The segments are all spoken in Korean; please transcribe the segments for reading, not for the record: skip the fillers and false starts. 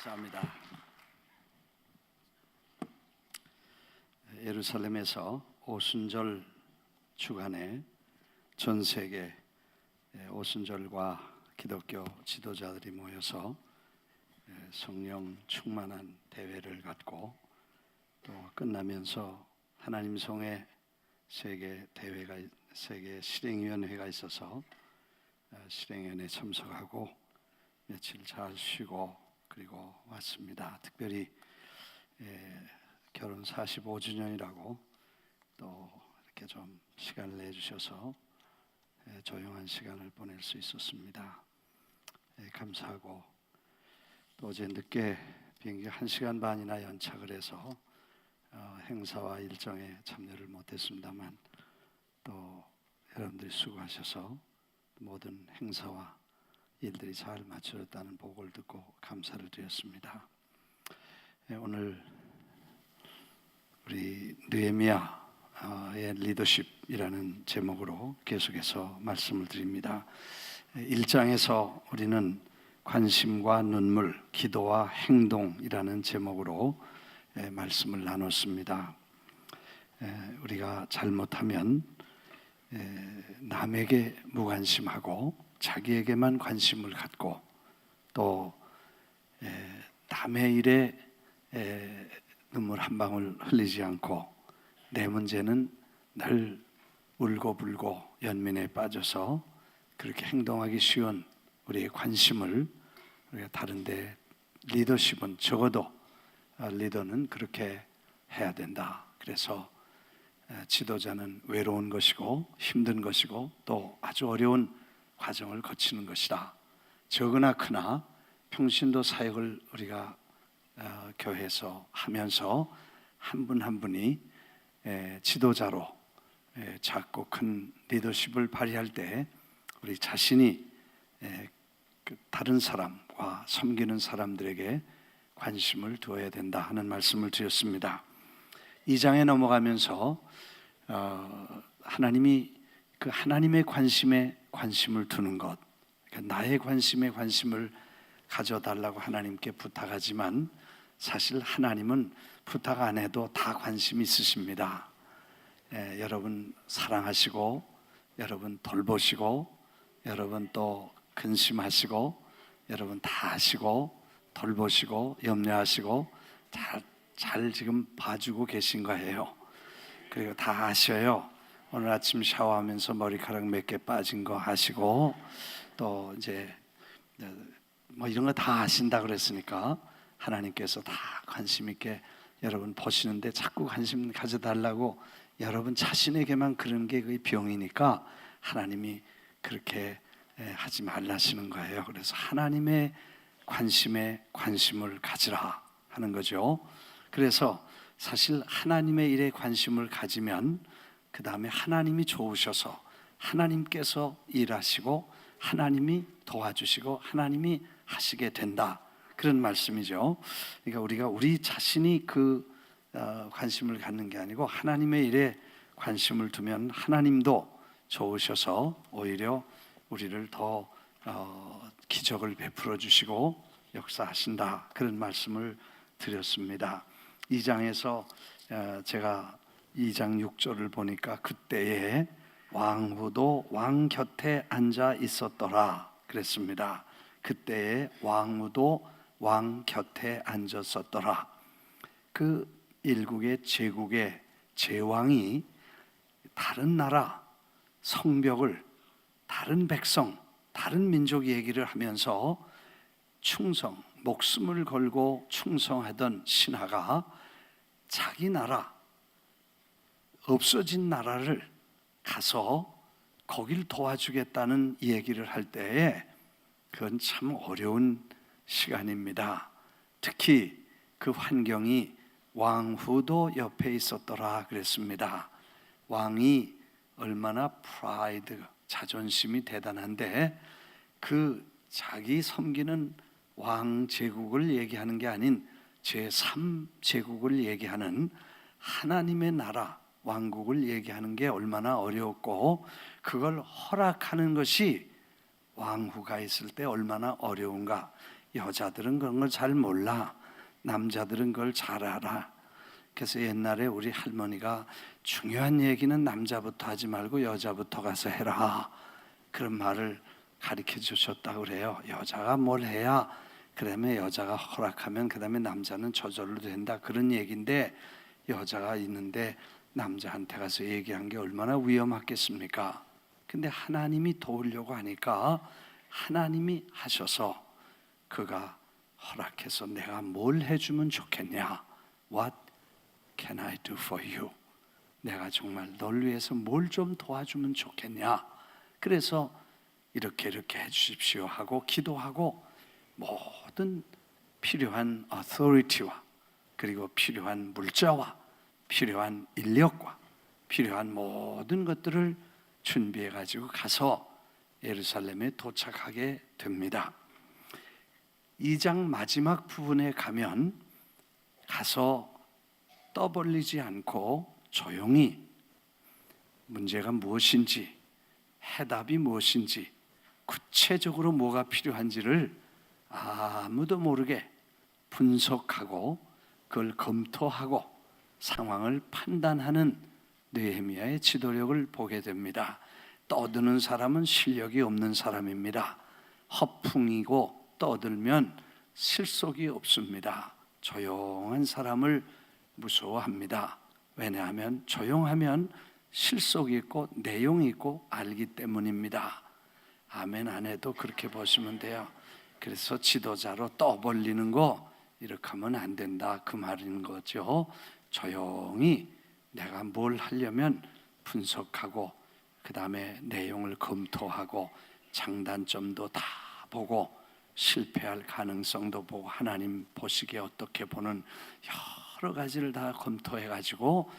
감사합니다. 예루살렘에서 오순절 주간에 전 세계 오순절과 기독교 지도자들이 모여서 성령 충만한 대회를 갖고 또 끝나면서 하나님 성회 세계 실행위원회가 있어서 실행위원회에 참석하고 며칠 잘 쉬고 그리고 왔습니다. 특별히 결혼 45주년이라고 또 이렇게 좀 시간을 내주셔서 조용한 시간을 보낼 수 있었습니다. 감사하고 또 어제 늦게 비행기 1시간 반이나 연착을 해서 행사와 일정에 참여를 못했습니다만 또 여러분들이 수고하셔서 모든 행사와 일들이 잘 맞춰졌다는 보고를 듣고 감사를 드렸습니다. 오늘 우리 느헤미야의 리더십이라는 제목으로 계속해서 말씀을 드립니다. 1장에서 우리는 관심과 눈물, 기도와 행동이라는 제목으로 말씀을 나눴습니다. 우리가 잘못하면 남에게 무관심하고 자기에게만 관심을 갖고 또 남의 일에 눈물 한 방울 흘리지 않고 내 문제는 늘 울고불고 연민에 빠져서 그렇게 행동하기 쉬운 우리의 관심을 우리가 다른데 리더십은 적어도 리더는 그렇게 해야 된다. 그래서 지도자는 외로운 것이고 힘든 것이고 또 아주 어려운 과정을 거치는 것이다. 적으나 크나 평신도 사역을 우리가 교회에서 하면서 한 분 한 분이 지도자로 작고 큰 리더십을 발휘할 때 우리 자신이 다른 사람과 섬기는 사람들에게 관심을 두어야 된다 하는 말씀을 드렸습니다. 2장에 넘어가면서 하나님이 그 하나님의 관심에 관심을 두는 것, 그러니까 나의 관심에 관심을 가져달라고 하나님께 부탁하지만 사실 하나님은 부탁 안 해도 다 관심이 있으십니다. 여러분 사랑하시고 여러분 돌보시고 여러분 또 근심하시고 여러분 다 하시고 돌보시고 염려하시고 잘 지금 봐주고 계신 거예요. 그리고 다 아셔요. 오늘 아침 샤워하면서 머리카락 몇 개 빠진 거 아시고 또 이제 뭐 이런 거 다 아신다 그랬으니까 하나님께서 다 관심 있게 여러분 보시는데 자꾸 관심 가져달라고 여러분 자신에게만 그런 게 그게 병이니까 하나님이 그렇게 하지 말라시는 거예요. 그래서 하나님의 관심에 관심을 가지라 하는 거죠. 그래서 사실 하나님의 일에 관심을 가지면 그 다음에 하나님이 좋으셔서 하나님께서 일하시고 하나님이 도와주시고 하나님이 하시게 된다. 그런 말씀이죠. 그러니까 우리 자신이 그 관심을 갖는 게 아니고 하나님의 일에 관심을 두면 하나님도 좋으셔서 오히려 우리를 더 기적을 베풀어 주시고 역사하신다. 그런 말씀을 드렸습니다. 2장에서 제가 2장 6절을 보니까 그때에 왕후도 왕 곁에 앉아 있었더라 그랬습니다. 그때에 왕후도 왕 곁에 앉았었더라. 그 일국의 제국의 제왕이 다른 나라 성벽을 다른 백성 다른 민족 얘기를 하면서 충성 목숨을 걸고 충성하던 신하가 자기 나라 없어진 나라를 가서 거길 도와주겠다는 얘기를 할 때에 그건 참 어려운 시간입니다. 특히 그 환경이 왕후도 옆에 있었더라 그랬습니다. 왕이 얼마나 자존심이 대단한데 그 자기 섬기는 왕 제국을 얘기하는 게 아닌 제3제국을 얘기하는 하나님의 나라 왕국을 얘기하는 게 얼마나 어려웠고 그걸 허락하는 것이 왕후가 있을 때 얼마나 어려운가. 여자들은 그런 걸 잘 몰라. 남자들은 그걸 잘 알아. 그래서 옛날에 우리 할머니가 중요한 얘기는 남자부터 하지 말고 여자부터 가서 해라, 그런 말을 가르쳐 주셨다고 그래요. 여자가 뭘 해야 그다음에 여자가 허락하면 그다음에 남자는 저절로 된다, 그런 얘기인데, 여자가 있는데 남자한테 가서 얘기한 게 얼마나 위험하겠습니까? 근데 하나님이 도우려고 하니까 하나님이 하셔서 그가 허락해서 내가 뭘 해주면 좋겠냐? What can I do for you? 내가 정말 널 위해서 뭘 좀 도와주면 좋겠냐? 그래서 이렇게 해주십시오 하고 기도하고, 모든 필요한 authority와 그리고 필요한 물자와 필요한 인력과 필요한 모든 것들을 준비해 가지고 가서 예루살렘에 도착하게 됩니다. 2장 마지막 부분에 가면 가서 떠벌리지 않고 조용히 문제가 무엇인지, 해답이 무엇인지, 구체적으로 뭐가 필요한지를 아무도 모르게 분석하고 그걸 검토하고 상황을 판단하는 느헤미야의 지도력을 보게 됩니다. 떠드는 사람은 실력이 없는 사람입니다. 허풍이고 떠들면 실속이 없습니다. 조용한 사람을 무서워합니다. 왜냐하면 조용하면 실속이 있고 내용이 있고 알기 때문입니다. 아멘 안 해도 그렇게 보시면 돼요. 그래서 지도자로 떠벌리는 거 이렇게 하면 안 된다, 그 말인 거죠. 조용히 내가 뭘 하려면 분석하고 그 다음에 내용을 검토하고 장단점도 다 보고 실패할 가능성도 보고 하나님 보시기에 어떻게 보는 여러 가지를 다 검토해 가지고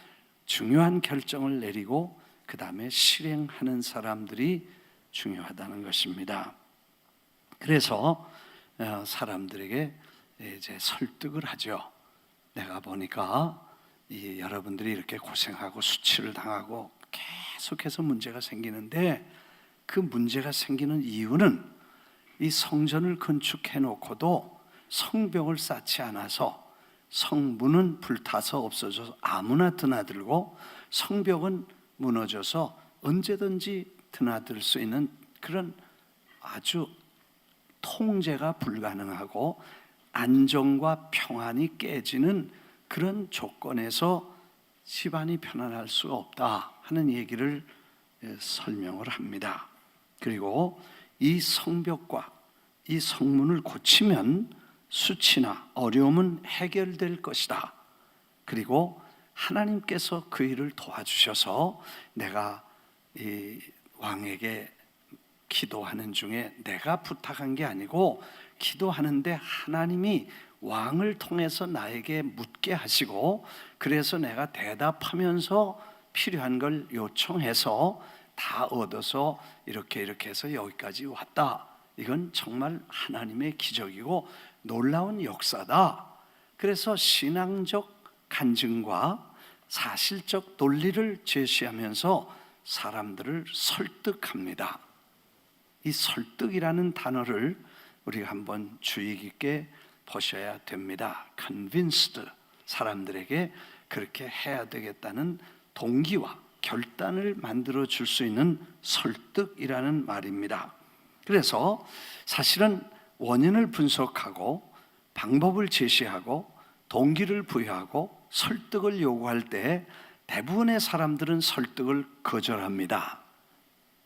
중요한 결정을 내리고 그 다음에 실행하는 사람들이 중요하다는 것입니다. 그래서 사람들에게 이제 설득을 하죠. 내가 보니까 여러분들이 이렇게 고생하고 수치를 당하고 계속해서 문제가 생기는데, 그 문제가 생기는 이유는 이 성전을 건축해 놓고도 성벽을 쌓지 않아서 성문은 불타서 없어져서 아무나 드나들고 성벽은 무너져서 언제든지 드나들 수 있는 그런 아주 통제가 불가능하고 안정과 평안이 깨지는 그런 조건에서 집안이 편안할 수가 없다 하는 얘기를 설명을 합니다. 그리고 이 성벽과 이 성문을 고치면 수치나 어려움은 해결될 것이다. 그리고 하나님께서 그 일을 도와주셔서 내가 이 왕에게 기도하는 중에 내가 부탁한 게 아니고 기도하는데 하나님이 왕을 통해서 나에게 묻게 하시고, 그래서 내가 대답하면서 필요한 걸 요청해서 다 얻어서 이렇게 해서 여기까지 왔다. 이건 정말 하나님의 기적이고 놀라운 역사다. 그래서 신앙적 간증과 사실적 논리를 제시하면서 사람들을 설득합니다. 이 설득이라는 단어를 우리가 한번 주의 깊게 보셔야 됩니다. convinced, 사람들에게 그렇게 해야 되겠다는 동기와 결단을 만들어 줄 수 있는 설득이라는 말입니다. 그래서 사실은 원인을 분석하고 방법을 제시하고 동기를 부여하고 설득을 요구할 때 대부분의 사람들은 설득을 거절합니다.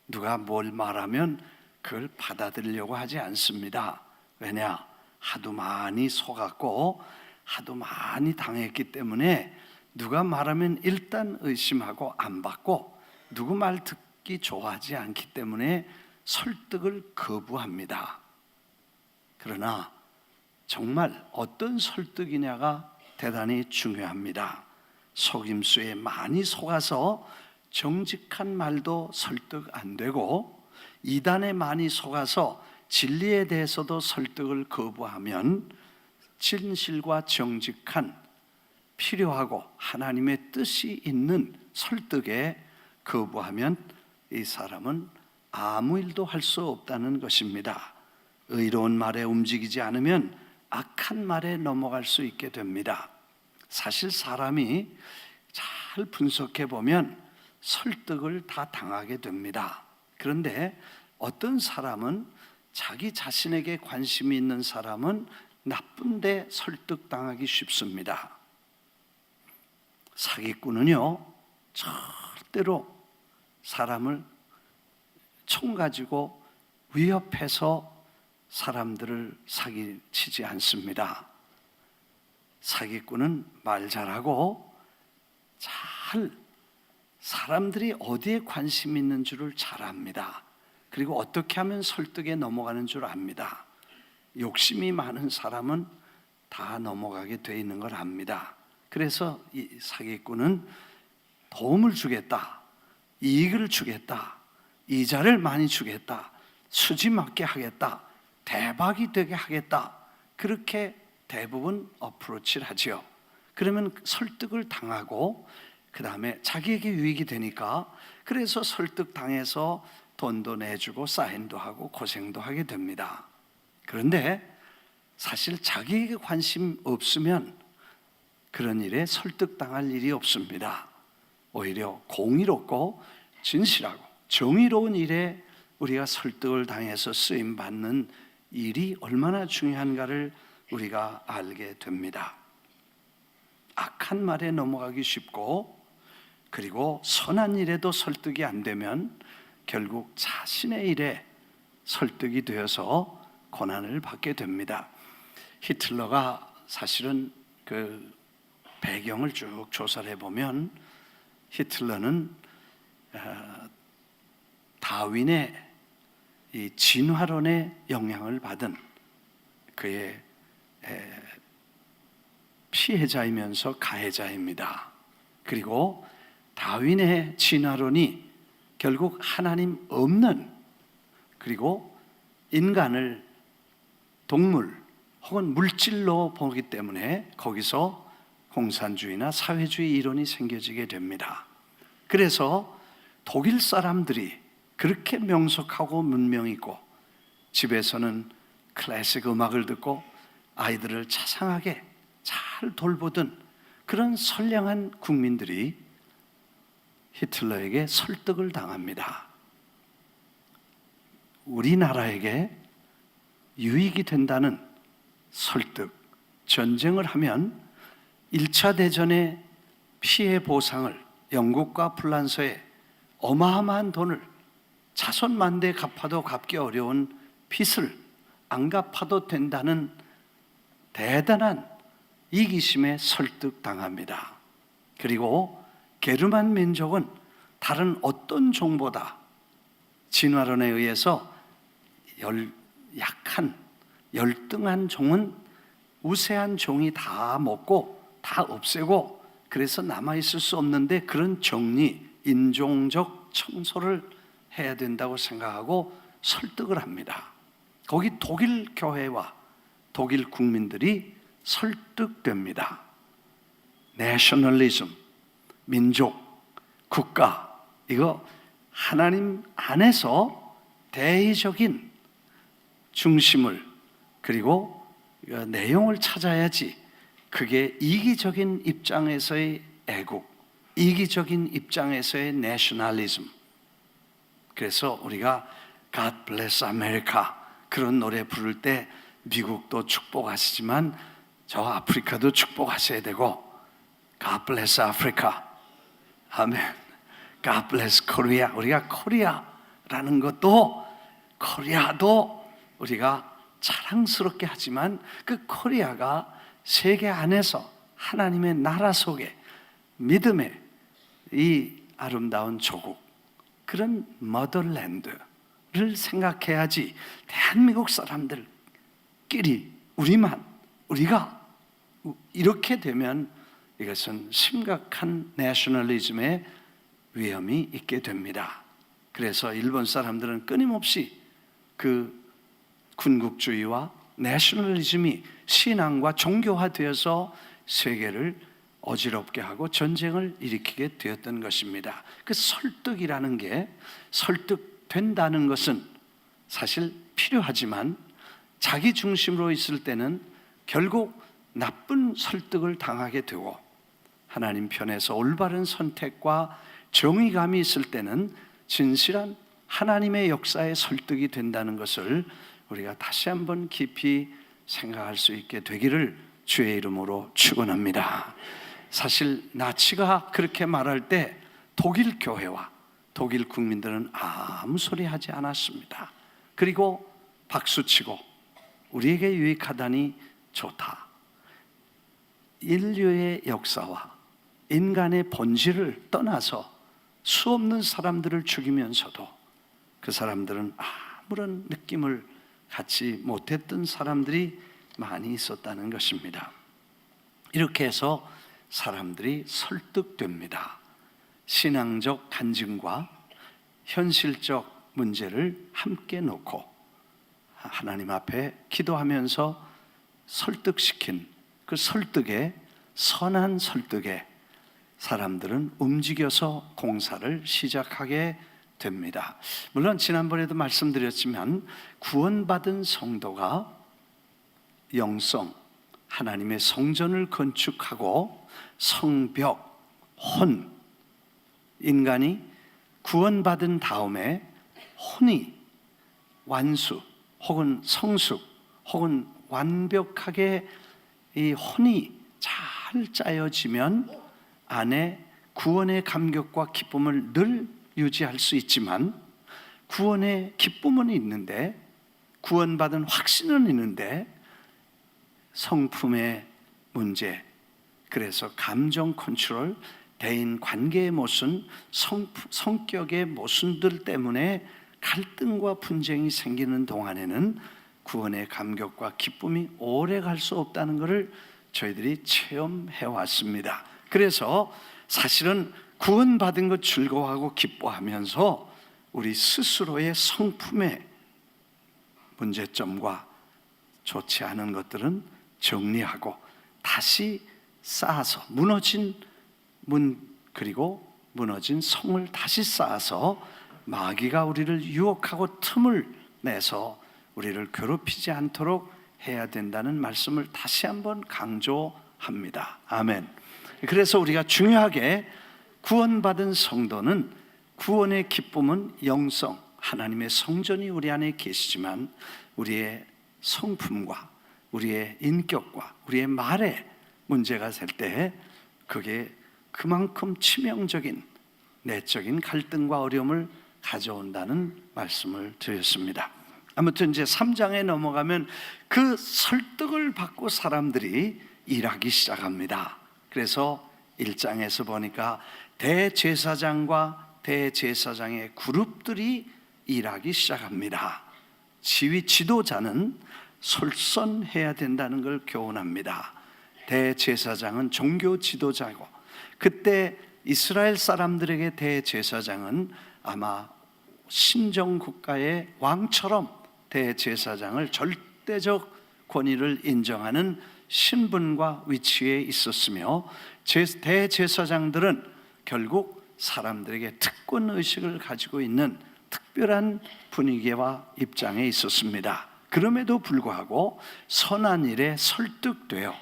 누가 뭘 말하면 그걸 받아들이려고 하지 않습니다. 왜냐? 하도 많이 속았고 하도 많이 당했기 때문에 누가 말하면 일단 의심하고 안 받고 누구 말 듣기 좋아하지 않기 때문에 설득을 거부합니다. 그러나 정말 어떤 설득이냐가 대단히 중요합니다. 속임수에 많이 속아서 정직한 말도 설득 안 되고 이단에 많이 속아서 진리에 대해서도 설득을 거부하면 진실과 정직한 필요하고 하나님의 뜻이 있는 설득에 거부하면 이 사람은 아무 일도 할 수 없다는 것입니다. 의로운 말에 움직이지 않으면 악한 말에 넘어갈 수 있게 됩니다. 사실 사람이 잘 분석해 보면 설득을 다 당하게 됩니다. 그런데 어떤 사람은, 자기 자신에게 관심이 있는 사람은 나쁜데 설득당하기 쉽습니다. 사기꾼은요, 절대로 사람을 총 가지고 위협해서 사람들을 사기치지 않습니다. 사기꾼은 말 잘하고 잘 사람들이 어디에 관심이 있는 줄을 잘 압니다. 그리고 어떻게 하면 설득에 넘어가는 줄 압니다. 욕심이 많은 사람은 다 넘어가게 돼 있는 걸 압니다. 그래서 이 사기꾼은 도움을 주겠다, 이익을 주겠다, 이자를 많이 주겠다, 수지 맞게 하겠다, 대박이 되게 하겠다, 그렇게 대부분 어프로치를 하죠. 그러면 설득을 당하고 그 다음에 자기에게 유익이 되니까, 그래서 설득당해서 돈도 내주고 사인도 하고 고생도 하게 됩니다. 그런데 사실 자기에게 관심 없으면 그런 일에 설득당할 일이 없습니다. 오히려 공의롭고 진실하고 정의로운 일에 우리가 설득을 당해서 쓰임받는 일이 얼마나 중요한가를 우리가 알게 됩니다. 악한 말에 넘어가기 쉽고, 그리고 선한 일에도 설득이 안 되면 결국 자신의 일에 설득이 되어서 고난을 받게 됩니다. 히틀러가 사실은 그 배경을 쭉 조사를 해보면, 히틀러는 다윈의 이 진화론에 영향을 받은 그의 피해자이면서 가해자입니다. 그리고 다윈의 진화론이 결국 하나님 없는, 그리고 인간을 동물 혹은 물질로 보기 때문에 거기서 공산주의나 사회주의 이론이 생겨지게 됩니다. 그래서 독일 사람들이 그렇게 명석하고 문명 있고, 집에서는 클래식 음악을 듣고 아이들을 자상하게 잘 돌보던 그런 선량한 국민들이 히틀러에게 설득을 당합니다. 우리나라에게 유익이 된다는 설득, 전쟁을 하면 1차 대전의 피해 보상을, 영국과 프랑스에 어마어마한 돈을 자손만대 갚아도 갚기 어려운 빚을 안 갚아도 된다는 대단한 이기심에 설득당합니다. 그리고 게르만 민족은 다른 어떤 종보다 진화론에 의해서 약한 열등한 종은 우세한 종이 다 먹고 다 없애고, 그래서 남아있을 수 없는데 그런 정리, 인종적 청소를 해야 된다고 생각하고 설득을 합니다. 거기 독일 교회와 독일 국민들이 설득됩니다. 내셔널리즘, 민족, 국가, 이거 하나님 안에서 대의적인 중심을, 그리고 내용을 찾아야지, 그게 이기적인 입장에서의 애국, 이기적인 입장에서의 내셔널리즘. 그래서 우리가 God bless America 그런 노래 부를 때 미국도 축복하시지만 저 아프리카도 축복하셔야 되고, God bless Africa, 아멘. God bless Korea. 우리가 코리아라는 것도, 코리아도 우리가 자랑스럽게 하지만 그 코리아가 세계 안에서 하나님의 나라 속에 믿음의 이 아름다운 조국, 그런 머더랜드를 생각해야지, 대한민국 사람들끼리 우리가 이렇게 되면 이것은 심각한 내셔널리즘의 위험이 있게 됩니다. 그래서 일본 사람들은 끊임없이 그 군국주의와 내셔널리즘이 신앙과 종교화되어서 세계를 어지럽게 하고 전쟁을 일으키게 되었던 것입니다. 그 설득이라는 게, 설득된다는 것은 사실 필요하지만 자기 중심으로 있을 때는 결국 나쁜 설득을 당하게 되고, 하나님 편에서 올바른 선택과 정의감이 있을 때는 진실한 하나님의 역사에 설득이 된다는 것을 우리가 다시 한번 깊이 생각할 수 있게 되기를 주의 이름으로 축원합니다. 사실 나치가 그렇게 말할 때 독일 교회와 독일 국민들은 아무 소리 하지 않았습니다. 그리고 박수치고 우리에게 유익하다니 좋다. 인류의 역사와 인간의 본질을 떠나서 수없는 사람들을 죽이면서도 그 사람들은 아무런 느낌을 갖지 못했던 사람들이 많이 있었다는 것입니다. 이렇게 해서 사람들이 설득됩니다. 신앙적 간증과 현실적 문제를 함께 놓고 하나님 앞에 기도하면서 설득시킨 그 설득에, 선한 설득에 사람들은 움직여서 공사를 시작하게 됩니다. 물론 지난번에도 말씀드렸지만 구원받은 성도가 영성, 하나님의 성전을 건축하고 성벽, 혼, 인간이 구원받은 다음에 혼이 완수 혹은 성숙 혹은 완벽하게 이 혼이 잘 짜여지면 안에 구원의 감격과 기쁨을 늘 유지할 수 있지만, 구원의 기쁨은 있는데, 구원받은 확신은 있는데 성품의 문제, 그래서 감정 컨트롤, 대인 관계의 모순, 성격의 모순들 때문에 갈등과 분쟁이 생기는 동안에는 구원의 감격과 기쁨이 오래 갈 수 없다는 것을 저희들이 체험해 왔습니다. 그래서 사실은 구원받은 것 즐거워하고 기뻐하면서 우리 스스로의 성품의 문제점과 좋지 않은 것들은 정리하고 다시 쌓아서 그리고 무너진 성을 다시 쌓아서 마귀가 우리를 유혹하고 틈을 내서 우리를 괴롭히지 않도록 해야 된다는 말씀을 다시 한번 강조합니다. 아멘. 그래서 우리가 중요하게 구원받은 성도는 구원의 기쁨은 영성, 하나님의 성전이 우리 안에 계시지만 우리의 성품과 우리의 인격과 우리의 말에 문제가 될 때 그게 그만큼 치명적인 내적인 갈등과 어려움을 가져온다는 말씀을 드렸습니다. 아무튼 이제 3장에 넘어가면 그 설득을 받고 사람들이 일하기 시작합니다. 그래서 1장에서 보니까 대제사장과 대제사장의 그룹들이 일하기 시작합니다. 지휘 지도자는 솔선해야 된다는 걸 교훈합니다. 대제사장은 종교 지도자고, 그때 이스라엘 사람들에게 대제사장은 아마 신정국가의 왕처럼 대제사장을 절대적 권위를 인정하는 신분과 위치에 있었으며, 대제사장들은 결국 사람들에게 특권의식을 가지고 있는 특별한 분위기와 입장에 있었습니다. 그럼에도 불구하고 선한 일에 설득되어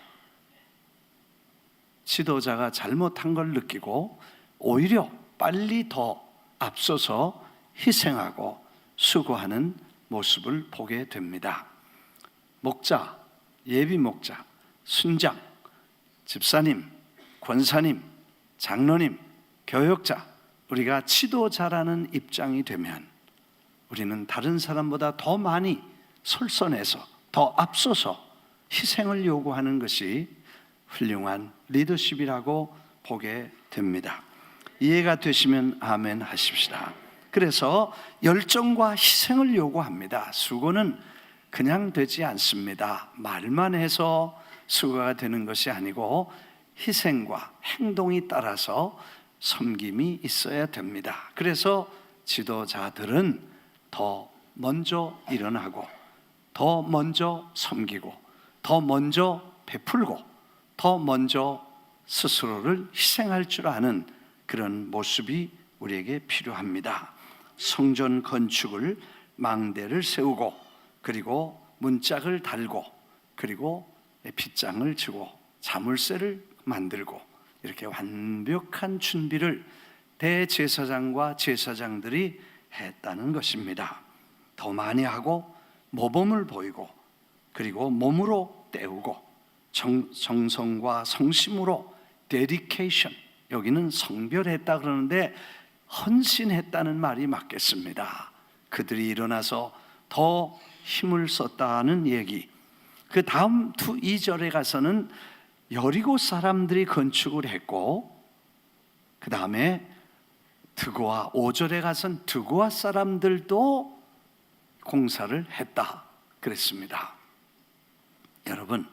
지도자가 잘못한 걸 느끼고 오히려 빨리 더 앞서서 희생하고 수고하는 모습을 보게 됩니다. 목자, 예비 목자, 순장, 집사님, 권사님, 장로님, 교역자, 우리가 지도자라는 입장이 되면 우리는 다른 사람보다 더 많이 솔선해서 더 앞서서 희생을 요구하는 것이 훌륭한 리더십이라고 보게 됩니다. 이해가 되시면 아멘 하십시다. 그래서 열정과 희생을 요구합니다. 수고는 그냥 되지 않습니다. 말만 해서 수고가 되는 것이 아니고 희생과 행동이 따라서 섬김이 있어야 됩니다. 그래서 지도자들은 더 먼저 일어나고, 더 먼저 섬기고, 더 먼저 베풀고, 더 먼저 스스로를 희생할 줄 아는 그런 모습이 우리에게 필요합니다. 성전 건축을 망대를 세우고, 그리고 문짝을 달고 그리고 빗장을 지고 자물쇠를 만들고 이렇게 완벽한 준비를 대제사장과 제사장들이 했다는 것입니다. 더 많이 하고 모범을 보이고 그리고 몸으로 때우고 정성과 성심으로 dedication, 여기는 성별했다 그러는데 헌신했다는 말이 맞겠습니다. 그들이 일어나서 더 힘을 썼다는 얘기. 그 다음 2절에 가서는 여리고 사람들이 건축을 했고 그 다음에 드고아 5절에 가서는 드고아 사람들도 공사를 했다 그랬습니다. 여러분,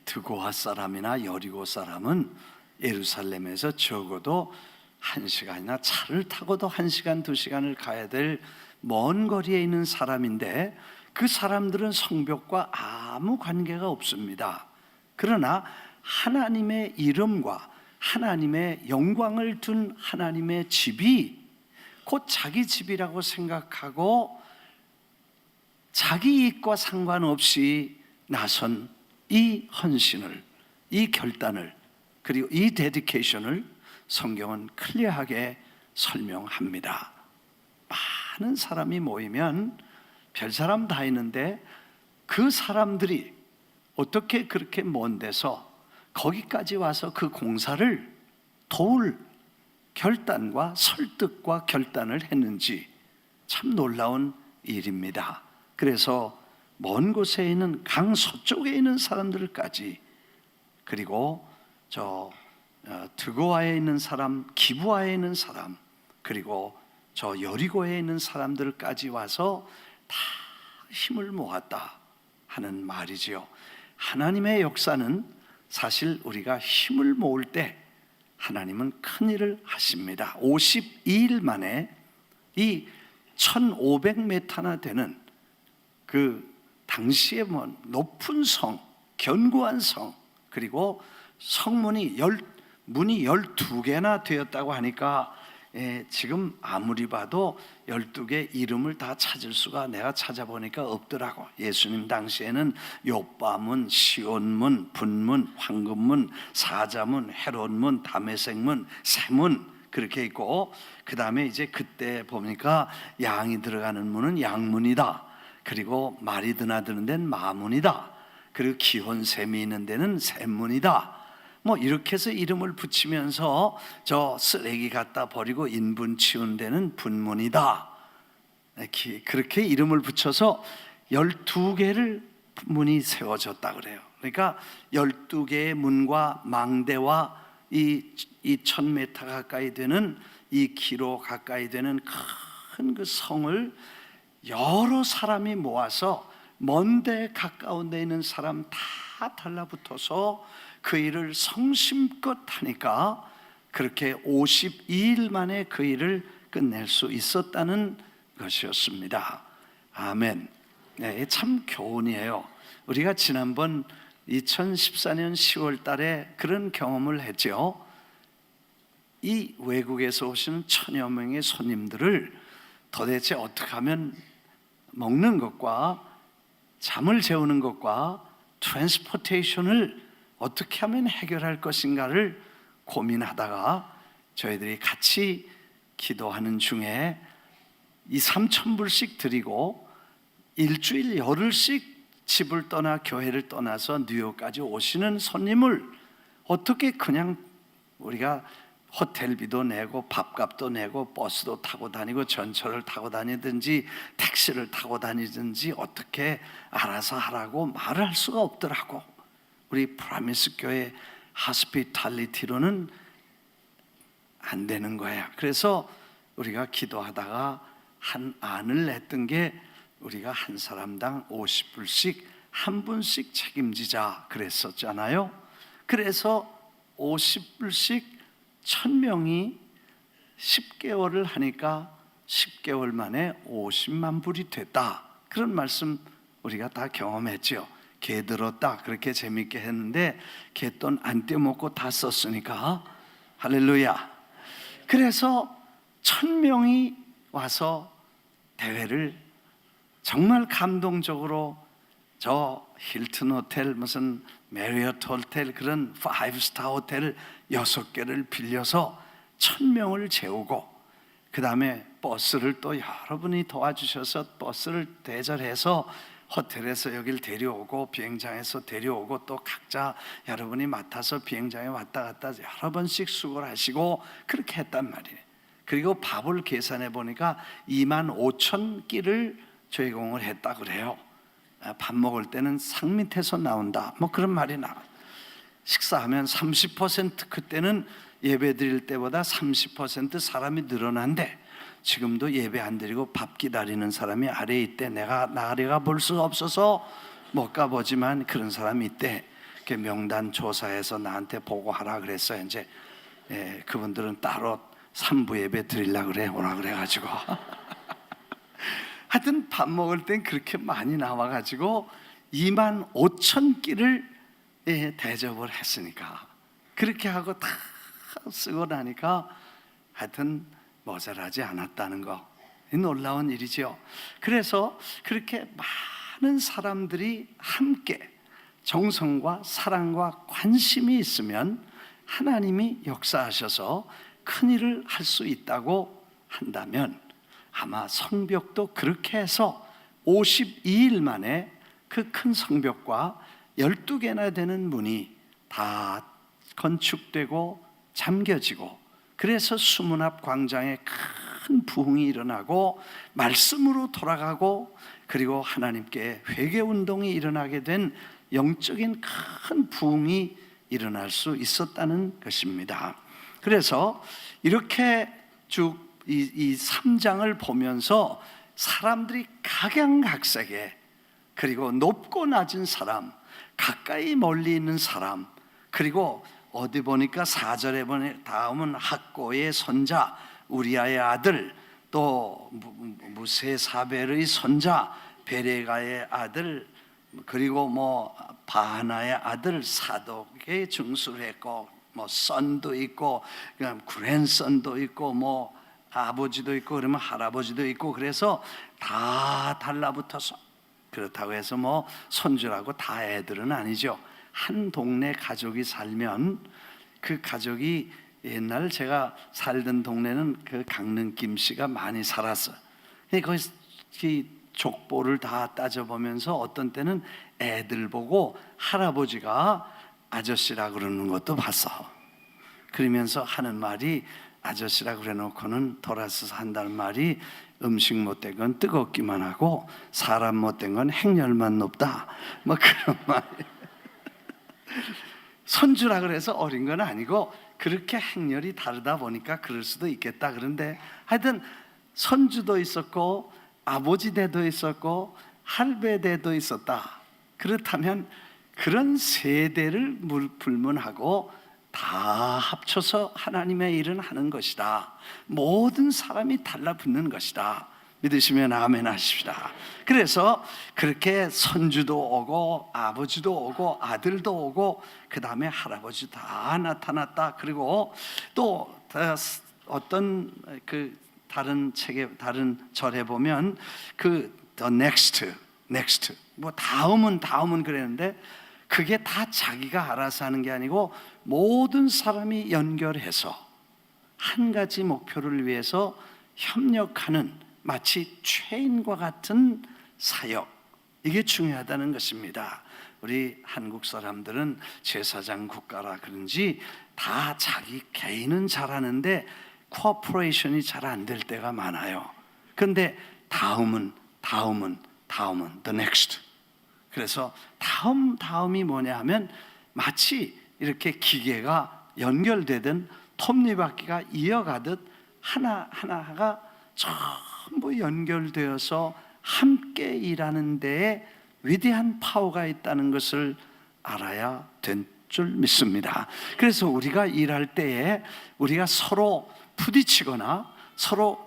드고아 사람이나 여리고 사람은 예루살렘에서 적어도 1시간이나 차를 타고도 1시간, 2시간을 가야 될 먼 거리에 있는 사람인데 그 사람들은 성벽과 아무 관계가 없습니다. 그러나 하나님의 이름과 하나님의 영광을 둔 하나님의 집이 곧 자기 집이라고 생각하고 자기 이익과 상관없이 나선 이 헌신을, 이 결단을, 그리고 이 데디케이션을 성경은 클리어하게 설명합니다. 많은 사람이 모이면 별 사람 다 있는데 그 사람들이 어떻게 그렇게 먼 데서 거기까지 와서 그 공사를 도울 결단과 설득과 결단을 했는지 참 놀라운 일입니다. 그래서 먼 곳에 있는 강 서쪽에 있는 사람들까지 그리고 드고아에 있는 사람, 기브아에 있는 사람, 그리고 저 여리고에 있는 사람들까지 와서 다 힘을 모았다 하는 말이지요. 하나님의 역사는 사실 우리가 힘을 모을 때 하나님은 큰 일을 하십니다. 52일 만에 이 1500m나 되는 그 당시에 높은 성, 견고한 성, 그리고 성문이 문이 12개나 되었다고 하니까 지금 아무리 봐도 12개 이름을 다 찾을 수가 내가 찾아보니까 없더라고. 예수님 당시에는 욥바문, 시온문, 분문, 황금문, 사자문, 헤롯문, 다메섹문, 세문 그렇게 있고 그 다음에 이제 그때 보니까 양이 들어가는 문은 양문이다. 그리고 말이 드나드는 데는 마문이다. 그리고 기혼샘이 있는 데는 샘문이다. 이렇게 해서 이름을 붙이면서 저 쓰레기 갖다 버리고 인분 치운 데는 분문이다. 그렇게 이름을 붙여서 12개를 문이 세워졌다 그래요. 그러니까 12개의 문과 망대와 이 1000m 가까이 되는 이 키로 가까이 되는 큰 그 성을 여러 사람이 모아서 먼데 가까운 데 있는 사람 다 달라붙어서 그 일을 성심껏 하니까 그렇게 52일 만에 그 일을 끝낼 수 있었다는 것이었습니다. 아멘. 네, 참 교훈이에요. 우리가 지난번 2014년 10월 달에 그런 경험을 했죠. 이 외국에서 오시는 1000여 명의 손님들을 도대체 어떻게 하면 먹는 것과 잠을 재우는 것과 트랜스포테이션을 어떻게 하면 해결할 것인가를 고민하다가 저희들이 같이 기도하는 중에 2,000~3,000불씩 드리고 일주일 열흘씩 집을 떠나 교회를 떠나서 뉴욕까지 오시는 손님을 어떻게 그냥 우리가 호텔비도 내고 밥값도 내고 버스도 타고 다니고 전철을 타고 다니든지 택시를 타고 다니든지 어떻게 알아서 하라고 말을 할 수가 없더라고. 우리 프라미스 교회 하스피탈리티로는 안 되는 거야. 그래서 우리가 기도하다가 한 안을 냈던 게 우리가 한 사람당 50불씩 한 분씩 책임지자 그랬었잖아요. 그래서 50불씩 1000명이 10개월을 하니까 10개월 만에 50만 불이 됐다. 그런 말씀 우리가 다 경험했죠. 개 들었다 그렇게 재밌게 했는데 개돈 안 떼먹고 다 썼으니까 할렐루야. 그래서 1000명이 와서 대회를 정말 감동적으로 저 힐튼 호텔, 무슨 메리어트 호텔, 그런 5스타 호텔 6개를 빌려서 1,000명을 재우고, 그 다음에 버스를 또 여러분이 도와주셔서 버스를 대절해서 호텔에서 여길 데려오고 비행장에서 데려오고, 또 각자 여러분이 맡아서 비행장에 왔다 갔다 여러 번씩 수고를 하시고 그렇게 했단 말이에요. 그리고 밥을 계산해 보니까 25,000끼를 제공을 했다 그래요. 밥 먹을 때는 상 밑에서 나온다, 뭐 그런 말이 나와. 식사하면 30%, 그때는 예배 드릴 때보다 30% 사람이 늘어난대. 지금도 예배 안 드리고 밥 기다리는 사람이 아래에 있대. 내가 나래가 볼 수가 없어서 못 가보지만 그런 사람이 있대. 명단 조사해서 나한테 보고하라 그랬어요. 이제 그분들은 따로 3부 예배 드리려고 그래, 오라 그래가지고 하여튼 밥 먹을 땐 그렇게 많이 나와가지고 25,000끼를 대접을 했으니까, 그렇게 하고 다 쓰고 나니까 하여튼 모자라지 않았다는 거, 놀라운 일이죠. 그래서 그렇게 많은 사람들이 함께 정성과 사랑과 관심이 있으면 하나님이 역사하셔서 큰 일을 할 수 있다고 한다면, 아마 성벽도 그렇게 해서 52일 만에 그 큰 성벽과 12개나 되는 문이 다 건축되고 잠겨지고, 그래서 수문 앞 광장에 큰 부흥이 일어나고 말씀으로 돌아가고, 그리고 하나님께 회개 운동이 일어나게 된 영적인 큰 부흥이 일어날 수 있었다는 것입니다. 그래서 이렇게 쭉 이 3장을 보면서 사람들이 각양각색의, 그리고 높고 낮은 사람, 가까이 멀리 있는 사람, 그리고 어디 보니까 4절에 보니 다음은 학고의 손자 우리아의 아들, 또 무세사벨의 손자 베레가의 아들, 그리고 뭐 바하나의 아들 사독의 증수를 했고, 뭐 선도 있고, 그냥 그랜선도 있고, 뭐 아버지도 있고, 그러면 할아버지도 있고, 그래서 다 달라붙어서, 그렇다고 해서 뭐 손주라고 다 애들은 아니죠. 한 동네 가족이 살면, 그 가족이, 옛날 제가 살던 동네는 그 강릉 김씨가 많이 살았어요. 거기 족보를 다 따져보면서 어떤 때는 애들 보고 할아버지가 아저씨라 그러는 것도 봤어. 그러면서 하는 말이, 아저씨라 그래 놓고는 돌아서서 한다는 말이, 음식 못된 건 뜨겁기만 하고 사람 못된 건 행렬만 높다, 뭐 그런 말. 손주라 그래서 어린 건 아니고 그렇게 행렬이 다르다 보니까 그럴 수도 있겠다. 그런데 하여튼 손주도 있었고 아버지 대도 있었고 할배 대도 있었다. 그렇다면 그런 세대를 불문하고 다 합쳐서 하나님의 일은 하는 것이다. 모든 사람이 달라붙는 것이다. 믿으시면 아멘 하십시다. 그래서 그렇게 손주도 오고 아버지도 오고 아들도 오고 그 다음에 할아버지 다 나타났다. 그리고 또 어떤 그 다른 책에, 다른 절에 보면 그 the next 뭐 다음은 그랬는데, 그게 다 자기가 알아서 하는 게 아니고 모든 사람이 연결해서 한 가지 목표를 위해서 협력하는, 마치 체인과 같은 사역, 이게 중요하다는 것입니다. 우리 한국 사람들은 제사장 국가라 그런지 다 자기 개인은 잘하는데 코퍼레이션이 잘 안 될 때가 많아요. 그런데 다음은 the next. 그래서 다음이 뭐냐 하면 마치 이렇게 기계가 연결되든 톱니바퀴가 이어가듯 하나가 전부 연결되어서 함께 일하는 데에 위대한 파워가 있다는 것을 알아야 된 줄 믿습니다. 그래서 우리가 일할 때에 우리가 서로 부딪히거나 서로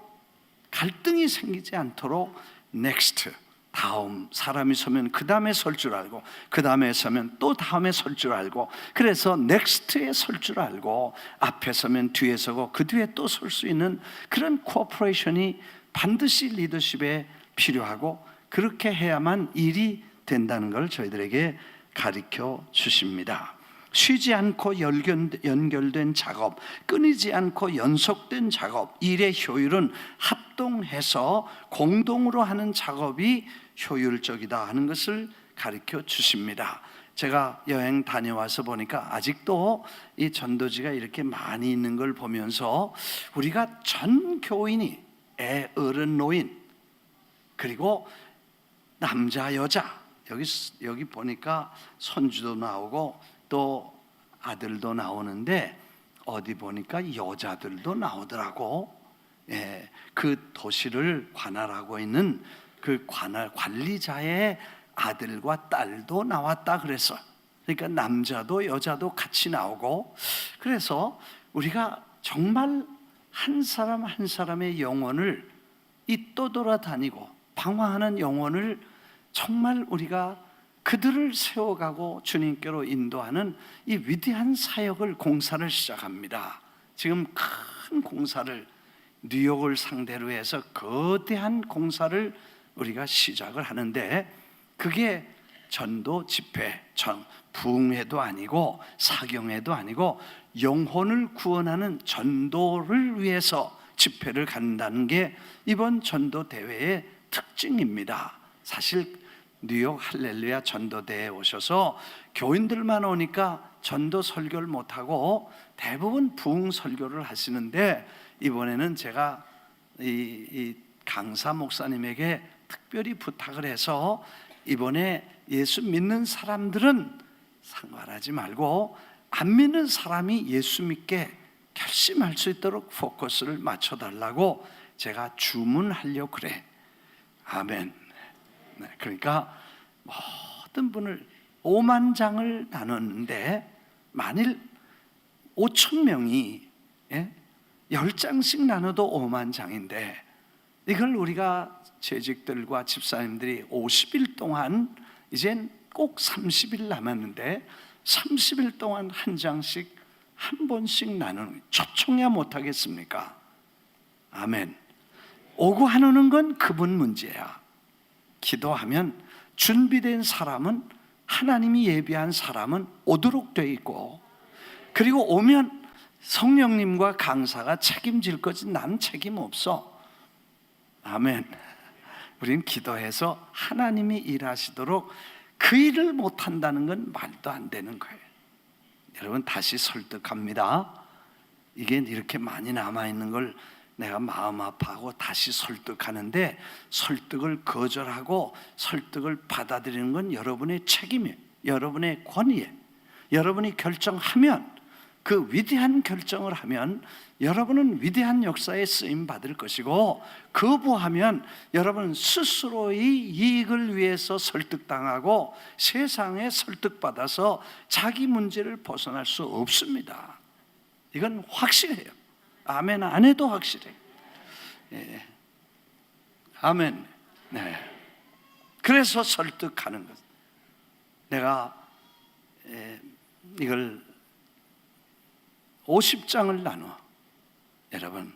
갈등이 생기지 않도록 next, 다음, 사람이 서면 그 다음에 설 줄 알고, 그 다음에 서면 또 다음에 설 줄 알고, 그래서 넥스트에 설 줄 알고, 앞에 서면 뒤에 서고 그 뒤에 또 설 수 있는 그런 코퍼레이션이 반드시 리더십에 필요하고, 그렇게 해야만 일이 된다는 걸 저희들에게 가르쳐 주십니다. 쉬지 않고 연결된 작업, 끊이지 않고 연속된 작업, 일의 효율은 합동해서 공동으로 하는 작업이 효율적이다 하는 것을 가르쳐 주십니다. 제가 여행 다녀와서 보니까 아직도 이 전도지가 이렇게 많이 있는 걸 보면서 우리가 전 교인이 어른, 노인, 그리고 남자, 여자, 여기 보니까 손주도 나오고 또 아들도 나오는데 어디 보니까 여자들도 나오더라고. 그 도시를 관할하고 있는 그 관리자의 아들과 딸도 나왔다 그래서, 그러니까 남자도 여자도 같이 나오고, 그래서 우리가 정말 한 사람 한 사람의 영혼을, 이 떠돌아다니고 방황하는 영혼을 정말 우리가 그들을 세워가고 주님께로 인도하는 이 위대한 사역을, 공사를 시작합니다. 지금 큰 공사를, 뉴욕을 상대로 해서 거대한 공사를 우리가 시작을 하는데, 그게 전도 집회, 부흥회도 아니고 사경회도 아니고 영혼을 구원하는 전도를 위해서 집회를 갖는다는 게 이번 전도 대회의 특징입니다. 사실 뉴욕 할렐루야 전도대회에 오셔서 교인들만 오니까 전도 설교를 못하고 대부분 부흥 설교를 하시는데, 이번에는 제가 이 강사 목사님에게 특별히 부탁을 해서 이번에 예수 믿는 사람들은 상관하지 말고 안 믿는 사람이 예수 믿게 결심할 수 있도록 포커스를 맞춰달라고 제가 주문하려고 그래. 아멘. 네, 그러니까 모든 분을 5만 장을 나눴는데, 만일 5천 명이 10장씩 나눠도 5만 장인데, 이걸 우리가 재직들과 집사님들이 50일 동안, 이젠 꼭 30일 남았는데 30일 동안 한 장씩 한 번씩 나누는, 초청해야 못하겠습니까? 아멘. 오고 안 오는 건 그분 문제야. 기도하면 준비된 사람은, 하나님이 예비한 사람은 오도록 돼 있고, 그리고 오면 성령님과 강사가 책임질 거지 난 책임 없어. 아멘. 우리는 기도해서 하나님이 일하시도록, 그 일을 못한다는 건 말도 안 되는 거예요. 여러분, 다시 설득합니다. 이게 이렇게 많이 남아있는 걸 내가 마음 아파하고 다시 설득하는데, 설득을 거절하고 설득을 받아들이는 건 여러분의 책임이에요. 여러분의 권위예요. 여러분이 결정하면, 그 위대한 결정을 하면 여러분은 위대한 역사에 쓰임 받을 것이고, 거부하면 여러분은 스스로의 이익을 위해서 설득당하고 세상에 설득받아서 자기 문제를 벗어날 수 없습니다. 이건 확실해요. 아멘 안 해도 확실해요. 아멘. 네. 그래서 설득하는 것. 내가 이걸 50장을 나눠. 여러분,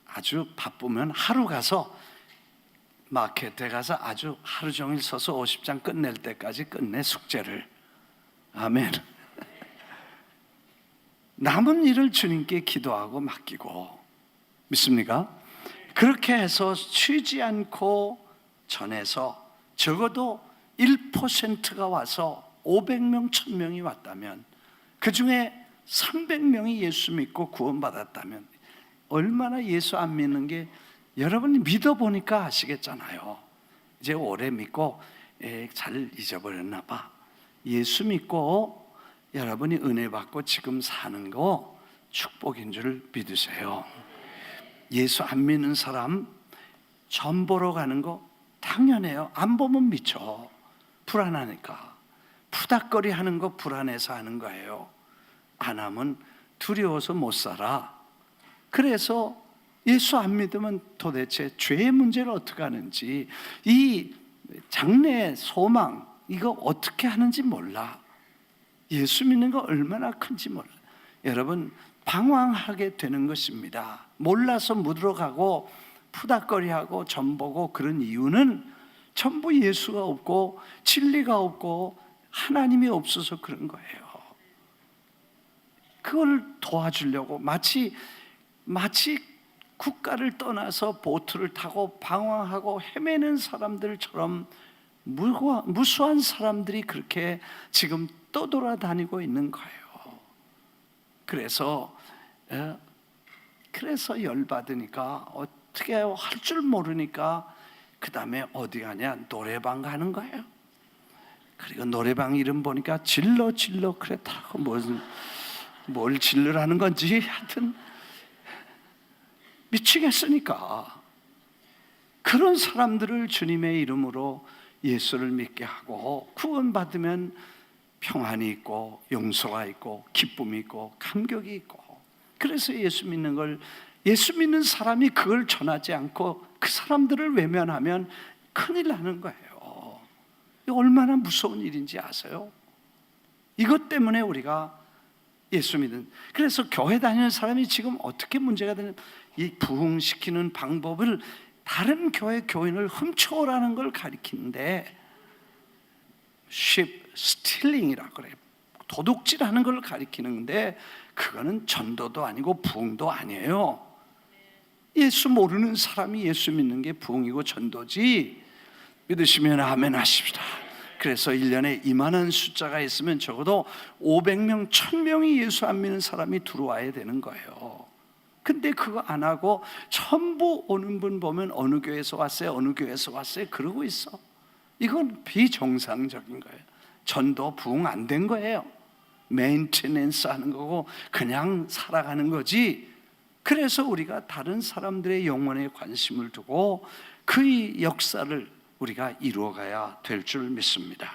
아주 바쁘면 하루 가서 마켓에 가서 아주 하루 종일 서서 50장 끝낼 때까지 끝내, 숙제를. 아멘. 남은 일을 주님께 기도하고 맡기고, 믿습니까? 그렇게 해서 쉬지 않고 전해서 적어도 1%가 와서 500명, 1000명이 왔다면, 그 중에 300명이 예수 믿고 구원받았다면, 얼마나 예수 안 믿는 게 여러분이 믿어보니까 아시겠잖아요. 이제 오래 믿고 잘 잊어버렸나 봐. 예수 믿고 여러분이 은혜 받고 지금 사는 거 축복인 줄 믿으세요. 예수 안 믿는 사람 전 보러 가는 거 당연해요. 안 보면 미쳐. 불안하니까. 푸닥거리 하는 거 불안해서 하는 거예요. 안 하면 두려워서 못 살아. 그래서 예수 안 믿으면 도대체 죄의 문제를 어떻게 하는지, 이 장래 소망 이거 어떻게 하는지 몰라. 예수 믿는 거 얼마나 큰지 몰라. 여러분, 방황하게 되는 것입니다. 몰라서 묻으러 가고 푸닥거리하고 전보고 그런 이유는 전부 예수가 없고 진리가 없고 하나님이 없어서 그런 거예요. 그걸 도와주려고 마치 국가를 떠나서 보트를 타고 방황하고 헤매는 사람들처럼 무수한 사람들이 그렇게 지금 떠돌아다니고 있는 거예요. 그래서 열받으니까 어떻게 할 줄 모르니까 그 다음에 어디 가냐? 노래방 가는 거예요. 그리고 노래방 이름 보니까 질러 그랬다고 뭘 질러라는 건지 하여튼 미치겠으니까 그런 사람들을 주님의 이름으로 예수를 믿게 하고 구원받으면 평안이 있고 용서가 있고 기쁨이 있고 감격이 있고, 그래서 예수 믿는 사람이 그걸 전하지 않고 그 사람들을 외면하면 큰일 나는 거예요. 이거 얼마나 무서운 일인지 아세요? 이것 때문에 우리가 예수 믿는, 그래서 교회 다니는 사람이 지금 어떻게 문제가 되는, 이 부흥시키는 방법을 다른 교회 교인을 훔쳐오라는 걸 가리키는데 sheep stealing이라고 그래요. 도둑질하는 걸 가리키는데 그거는 전도도 아니고 부흥도 아니에요. 예수 모르는 사람이 예수 믿는 게 부흥이고 전도지. 믿으시면 아멘 하십시다. 그래서 1년에 이만한 숫자가 있으면 적어도 500명, 1000명이 예수 안 믿는 사람이 들어와야 되는 거예요. 근데 그거 안 하고 전부 오는 분 보면 어느 교회에서 왔어요, 어느 교회에서 왔어요 그러고 있어. 이건 비정상적인 거예요. 전도 부흥 안 된 거예요. 메인테넌스 하는 거고 그냥 살아가는 거지. 그래서 우리가 다른 사람들의 영혼에 관심을 두고 그 역사를 우리가 이루어가야 될 줄 믿습니다.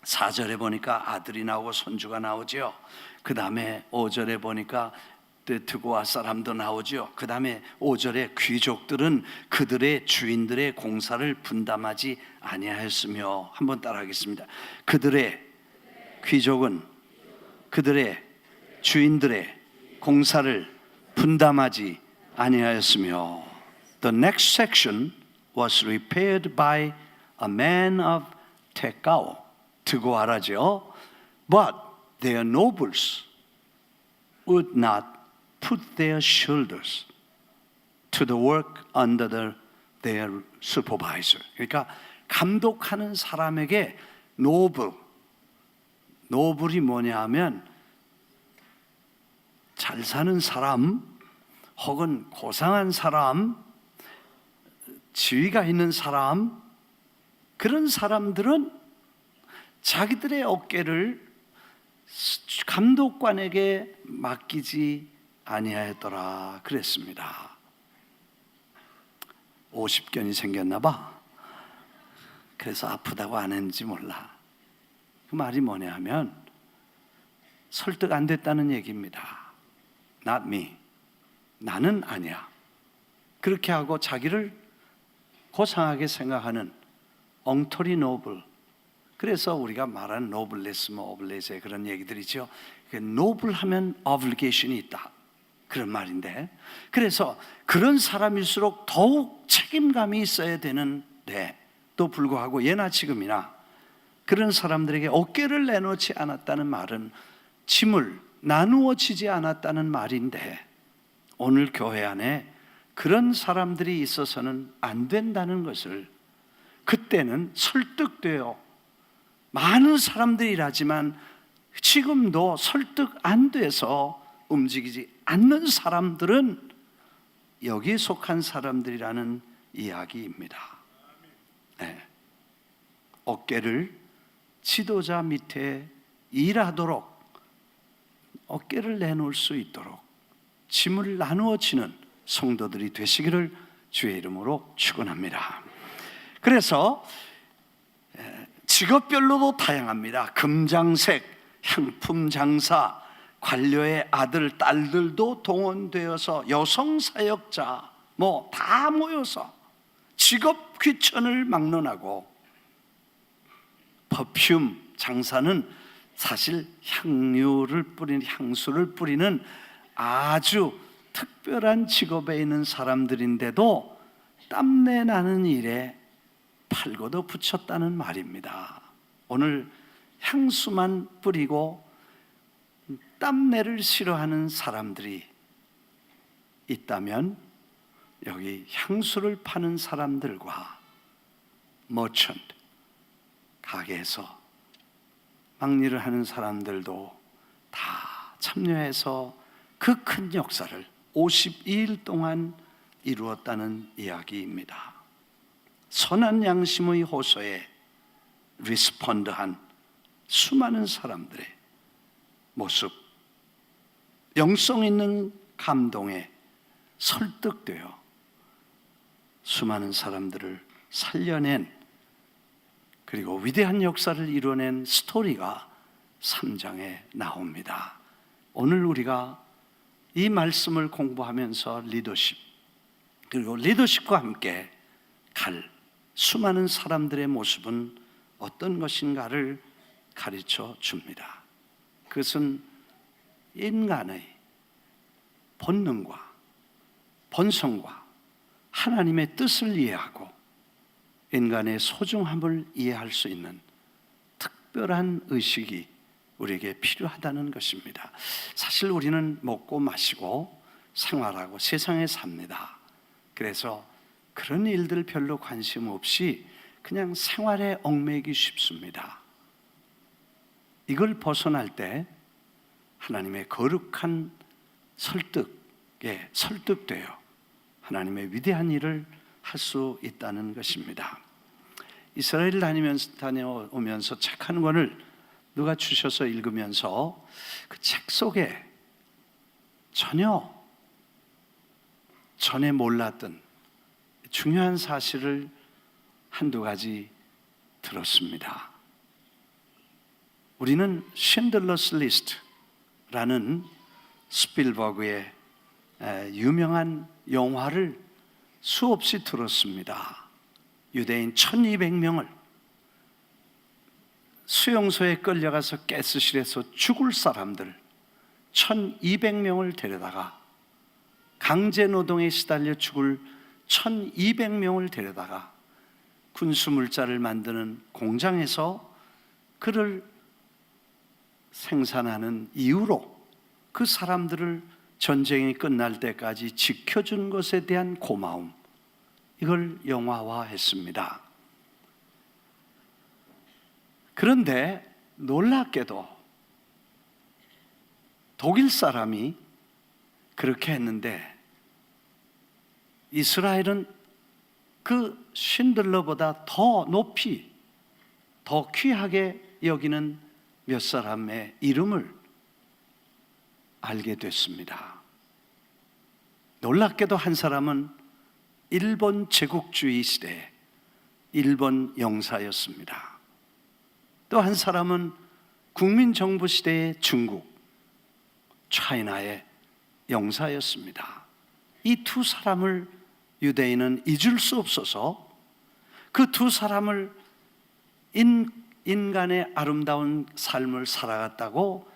4절에 보니까 아들이 나오고 손주가 나오죠. 그 다음에 5절에 보니까 드고아 사람도 나오죠. 그 다음에 5절에 귀족들은 그들의 주인들의 공사를 분담하지 아니하였으며, 한번 따라하겠습니다. 그들의 귀족은 그들의 주인들의 공사를 분담하지 아니하였으며. The next section was repaired by a man of Tekoa, 드고아라죠. But their nobles would not put their shoulders to the work under their supervisor. 그러니까 감독하는 사람에게 노블이 뭐냐 하면 잘 사는 사람 혹은 고상한 사람, 지위가 있는 사람, 그런 사람들은 자기들의 어깨를 감독관에게 맡기지 아니하였더라 그랬습니다. 50견이 생겼나 봐. 그래서 아프다고 안 했는지 몰라. 그 말이 뭐냐 하면 설득 안 됐다는 얘기입니다. Not me. 나는 아니야. 그렇게 하고 자기를 고상하게 생각하는 엉터리 노블. 그래서 우리가 말하는 노블레스, 오블레스의 그런 얘기들이죠. 노블하면 obligation이 있다, 그런 말인데, 그래서 그런 사람일수록 더욱 책임감이 있어야 되는데 또 불구하고 예나 지금이나 그런 사람들에게 어깨를 내놓지 않았다는 말은 짐을 나누어지지 않았다는 말인데, 오늘 교회 안에 그런 사람들이 있어서는 안 된다는 것을 그때는 설득되어 많은 사람들이 일하지만 지금도 설득 안 돼서 움직이지 않는 사람들은 여기에 속한 사람들이라는 이야기입니다. 네. 어깨를 지도자 밑에 일하도록 어깨를 내놓을 수 있도록 짐을 나누어 지는 성도들이 되시기를 주의 이름으로 축원합니다. 그래서 직업별로도 다양합니다. 금장색, 향품 장사, 관료의 아들, 딸들도 동원되어서 여성 사역자 다 모여서 직업 귀천을 막론하고, 퍼퓸 장사는 사실 향수를 뿌리는 아주 특별한 직업에 있는 사람들인데도 땀내 나는 일에 팔고도 붙였다는 말입니다. 오늘 향수만 뿌리고 땀내를 싫어하는 사람들이 있다면 여기 향수를 파는 사람들과 머천트, 가게에서 막일을 하는 사람들도 다 참여해서 그 큰 역사를 52일 동안 이루었다는 이야기입니다. 선한 양심의 호소에 리스폰드한 수많은 사람들의 모습, 영성 있는 감동에 설득되어 수많은 사람들을 살려낸, 그리고 위대한 역사를 이뤄낸 스토리가 3장에 나옵니다. 오늘 우리가 이 말씀을 공부하면서 리더십, 그리고 리더십과 함께 갈 수많은 사람들의 모습은 어떤 것인가를 가르쳐 줍니다. 그것은 인간의 본능과 본성과 하나님의 뜻을 이해하고 인간의 소중함을 이해할 수 있는 특별한 의식이 우리에게 필요하다는 것입니다. 사실 우리는 먹고 마시고 생활하고 세상에 삽니다. 그래서 그런 일들 별로 관심 없이 그냥 생활에 얽매이기 쉽습니다. 이걸 벗어날 때 하나님의 거룩한 설득에 설득되어 하나님의 위대한 일을 할 수 있다는 것입니다. 이스라엘 다녀오면서 책 한 권을 누가 주셔서 읽으면서 그 책 속에 전혀 전에 몰랐던 중요한 사실을 한두 가지 들었습니다. 우리는 쉰들러스 리스트라는 스필버그의 유명한 영화를 수없이 들었습니다. 유대인 1200명을 수용소에 끌려가서 가스실에서 죽을 사람들 1200명을 데려다가, 강제노동에 시달려 죽을 1200명을 데려다가 군수물자를 만드는 공장에서 그를 생산하는 이유로 그 사람들을 전쟁이 끝날 때까지 지켜준 것에 대한 고마움, 이걸 영화화했습니다. 그런데 놀랍게도 독일 사람이 그렇게 했는데 이스라엘은 그 쉰들러보다 더 높이, 더 귀하게 여기는 몇 사람의 이름을 알게 됐습니다. 놀랍게도 한 사람은 일본 제국주의 시대의 일본 영사였습니다. 또 한 사람은 국민정부 시대의 중국, 차이나의 영사였습니다. 이 두 사람을 유대인은 잊을 수 없어서 그 두 사람을 인간의 아름다운 삶을 살아갔다고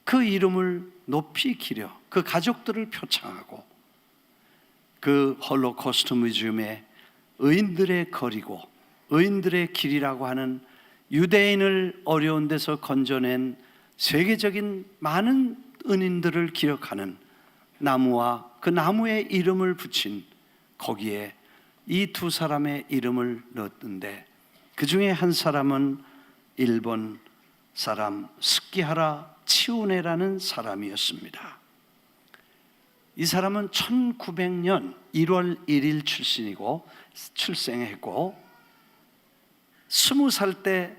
그 이름을 높이 기려 그 가족들을 표창하고, 그 홀로코스트 뮤지엄에 의인들의 거리고 의인들의 길이라고 하는 유대인을 어려운 데서 건져낸 세계적인 많은 은인들을 기억하는 나무와 그 나무에 이름을 붙인 거기에 이 두 사람의 이름을 넣었는데, 그 중에 한 사람은 일본 사람 스키하라 치우네라는 사람이었습니다. 이 사람은 1900년 1월 1일 출생했고 20살 때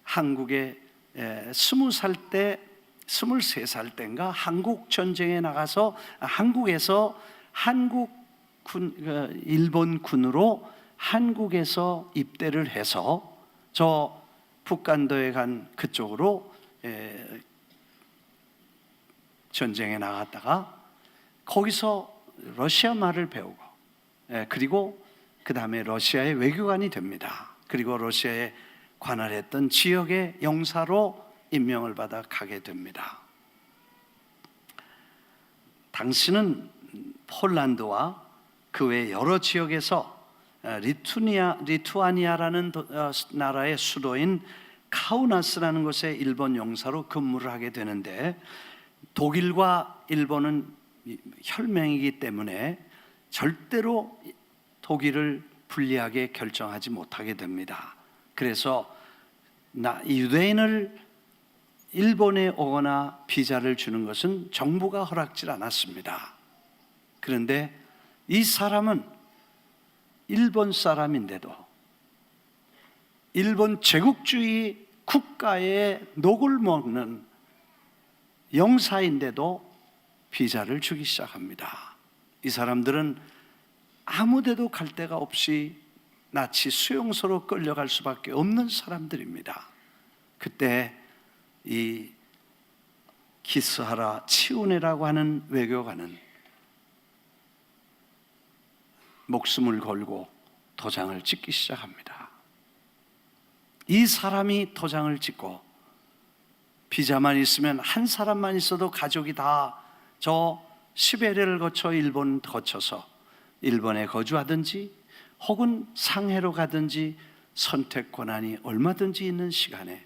한국에 23살 때인가 한국 전쟁에 나가서 한국에서 일본군으로 한국에서 입대를 해서 저 북간도에 간 그쪽으로 전쟁에 나갔다가 거기서 러시아 말을 배우고, 그리고 그 다음에 러시아의 외교관이 됩니다. 그리고 러시아에 관할했던 지역의 영사로 임명을 받아 가게 됩니다. 당시는 폴란드와 그 외 여러 지역에서 리투아니아라는 나라의 수도인 카우나스라는 곳에 일본 용사로 근무를 하게 되는데, 독일과 일본은 혈맹이기 때문에 절대로 독일을 불리하게 결정하지 못하게 됩니다. 그래서 유대인을 일본에 오거나 비자를 주는 것은 정부가 허락질 않았습니다. 그런데 이 사람은 일본 사람인데도, 일본 제국주의 국가의 녹을 먹는 영사인데도 비자를 주기 시작합니다. 이 사람들은 아무 데도 갈 데가 없이 나치 수용소로 끌려갈 수밖에 없는 사람들입니다. 그때 이 키스하라 치우네라고 하는 외교관은 목숨을 걸고 도장을 찍기 시작합니다. 이 사람이 도장을 찍고, 비자만 있으면, 한 사람만 있어도 가족이 다 저 시베리아를 거쳐 일본 거쳐서 일본에 거주하든지 혹은 상해로 가든지 선택 권한이 얼마든지 있는 시간에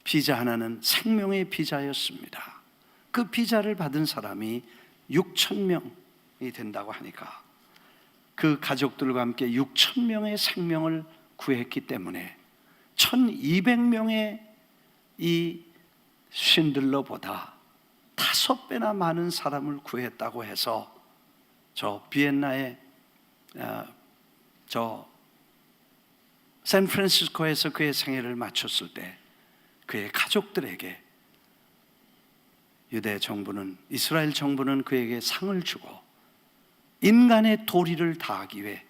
비자 하나는 생명의 비자였습니다. 그 비자를 받은 사람이 6,000명이 된다고 하니까 그 가족들과 함께 6,000명의 생명을 구했기 때문에 1,200명의 이 신들러보다 5배나 많은 사람을 구했다고 해서 저 비엔나의 저 샌프란시스코에서 그의 생애를 마쳤을 때 그의 가족들에게 유대 정부는, 이스라엘 정부는 그에게 상을 주고 인간의 도리를 다하기 위해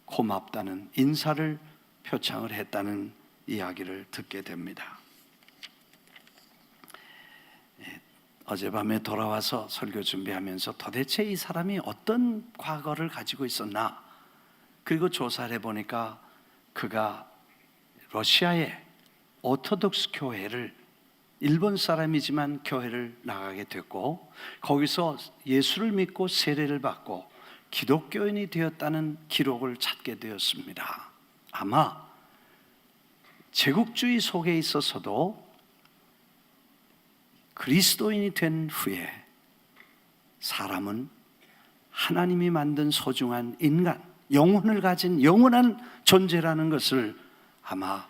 고맙다는 인사를 표창을 했다는 이야기를 듣게 됩니다. 어젯밤에 돌아와서 설교 준비하면서 도대체 이 사람이 어떤 과거를 가지고 있었나, 그리고 조사를 해보니까 그가 러시아의 오토독스 교회를, 일본 사람이지만 교회를 나가게 됐고 거기서 예수를 믿고 세례를 받고 기독교인이 되었다는 기록을 찾게 되었습니다. 아마 제국주의 속에 있어서도 그리스도인이 된 후에 사람은 하나님이 만든 소중한 인간, 영혼을 가진 영원한 존재라는 것을 아마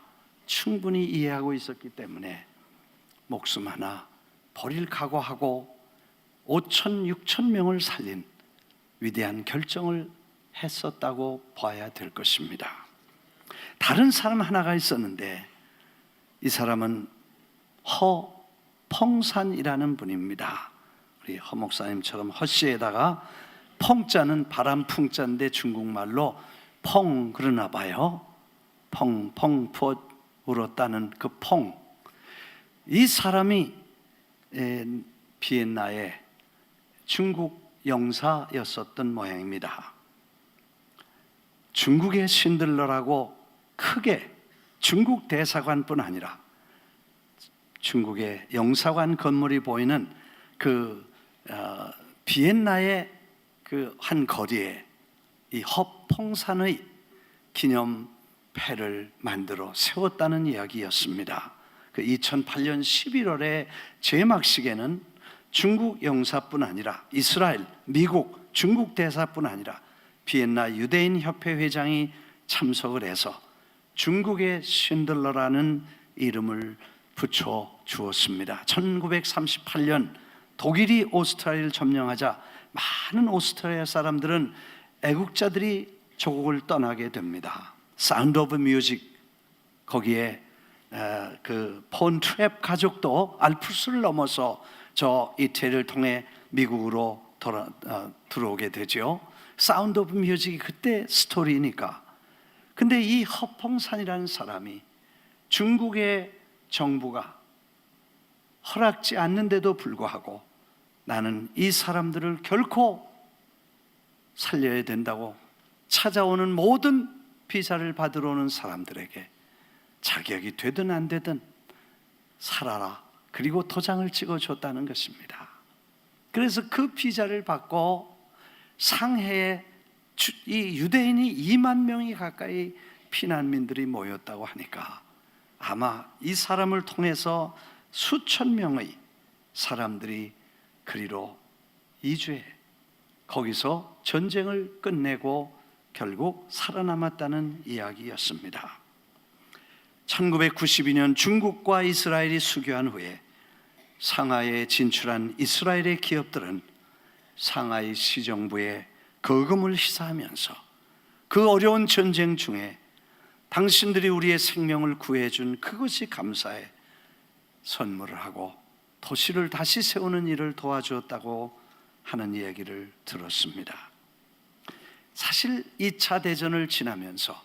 충분히 이해하고 있었기 때문에 목숨 하나 버릴 각오하고 5천, 6천 명을 살린 위대한 결정을 했었다고 봐야 될 것입니다. 다른 사람 하나가 있었는데 이 사람은 허펑산이라는 분입니다. 우리 허 목사님처럼 허씨에다가 펑자는 바람 풍자인데 중국말로 펑 그러나 봐요. 펑펑 울었다는 그 펑. 이 사람이 비엔나의 중국 영사였었던 모양입니다. 중국의 신들러라고 크게 중국 대사관뿐 아니라 중국의 영사관 건물이 보이는 그 비엔나의 그 한 거리에 이 허펑산의 기념패를 만들어 세웠다는 이야기였습니다. 그 2008년 11월에 제막식에는 중국 영사뿐 아니라 이스라엘, 미국, 중국 대사뿐 아니라 비엔나 유대인 협회 회장이 참석을 해서 중국의 신들러라는 이름을 붙여 주었습니다. 1938년 독일이 오스트리아를 점령하자 많은 오스트리아 사람들은 애국자들이 조국을 떠나게 됩니다. 사운드 오브 뮤직, 거기에 그 폰 트랩 가족도 알프스를 넘어서 저 이태리를 통해 미국으로 들어오게 되죠. 사운드 오브 뮤직이 그때 스토리니까. 근데 이 허펑산이라는 사람이 중국의 정부가 허락지 않는데도 불구하고 나는 이 사람들을 결코 살려야 된다고 찾아오는 모든 비자를 받으러 오는 사람들에게 자격이 되든 안 되든 살아라, 그리고 도장을 찍어줬다는 것입니다. 그래서 그 비자를 받고 상해에 이 유대인이 2만 명이 가까이 피난민들이 모였다고 하니까 아마 이 사람을 통해서 수천 명의 사람들이 그리로 이주해 거기서 전쟁을 끝내고 결국 살아남았다는 이야기였습니다. 1992년 중국과 이스라엘이 수교한 후에 상하이에 진출한 이스라엘의 기업들은 상하이 시정부에 거금을 희사하면서 그 어려운 전쟁 중에 당신들이 우리의 생명을 구해준 그것이 감사해 선물을 하고 도시를 다시 세우는 일을 도와주었다고 하는 이야기를 들었습니다. 사실 2차 대전을 지나면서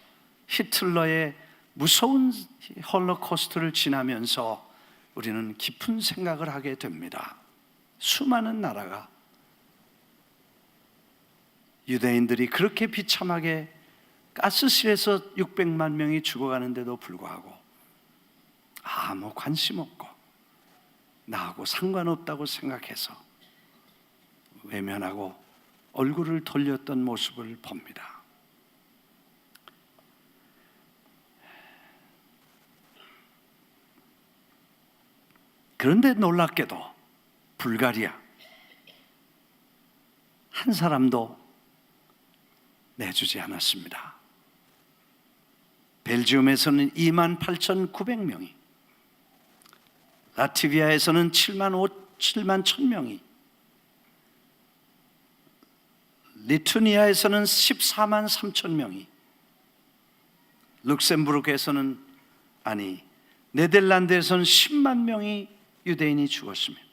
히틀러의 무서운 홀로코스트를 지나면서 우리는 깊은 생각을 하게 됩니다. 수많은 나라가 유대인들이 그렇게 비참하게 가스실에서 600만 명이 죽어가는데도 불구하고 아무 관심 없고 나하고 상관없다고 생각해서 외면하고 얼굴을 돌렸던 모습을 봅니다. 그런데 놀랍게도 불가리아 한 사람도 내주지 않았습니다. 벨지움에서는 28,900명이, 라트비아에서는 7만 1,000명이, 리투니아에서는 14만 3천 명이, 룩셈부르크에서는 네덜란드에서는 10만 명이 유대인이 죽었습니다.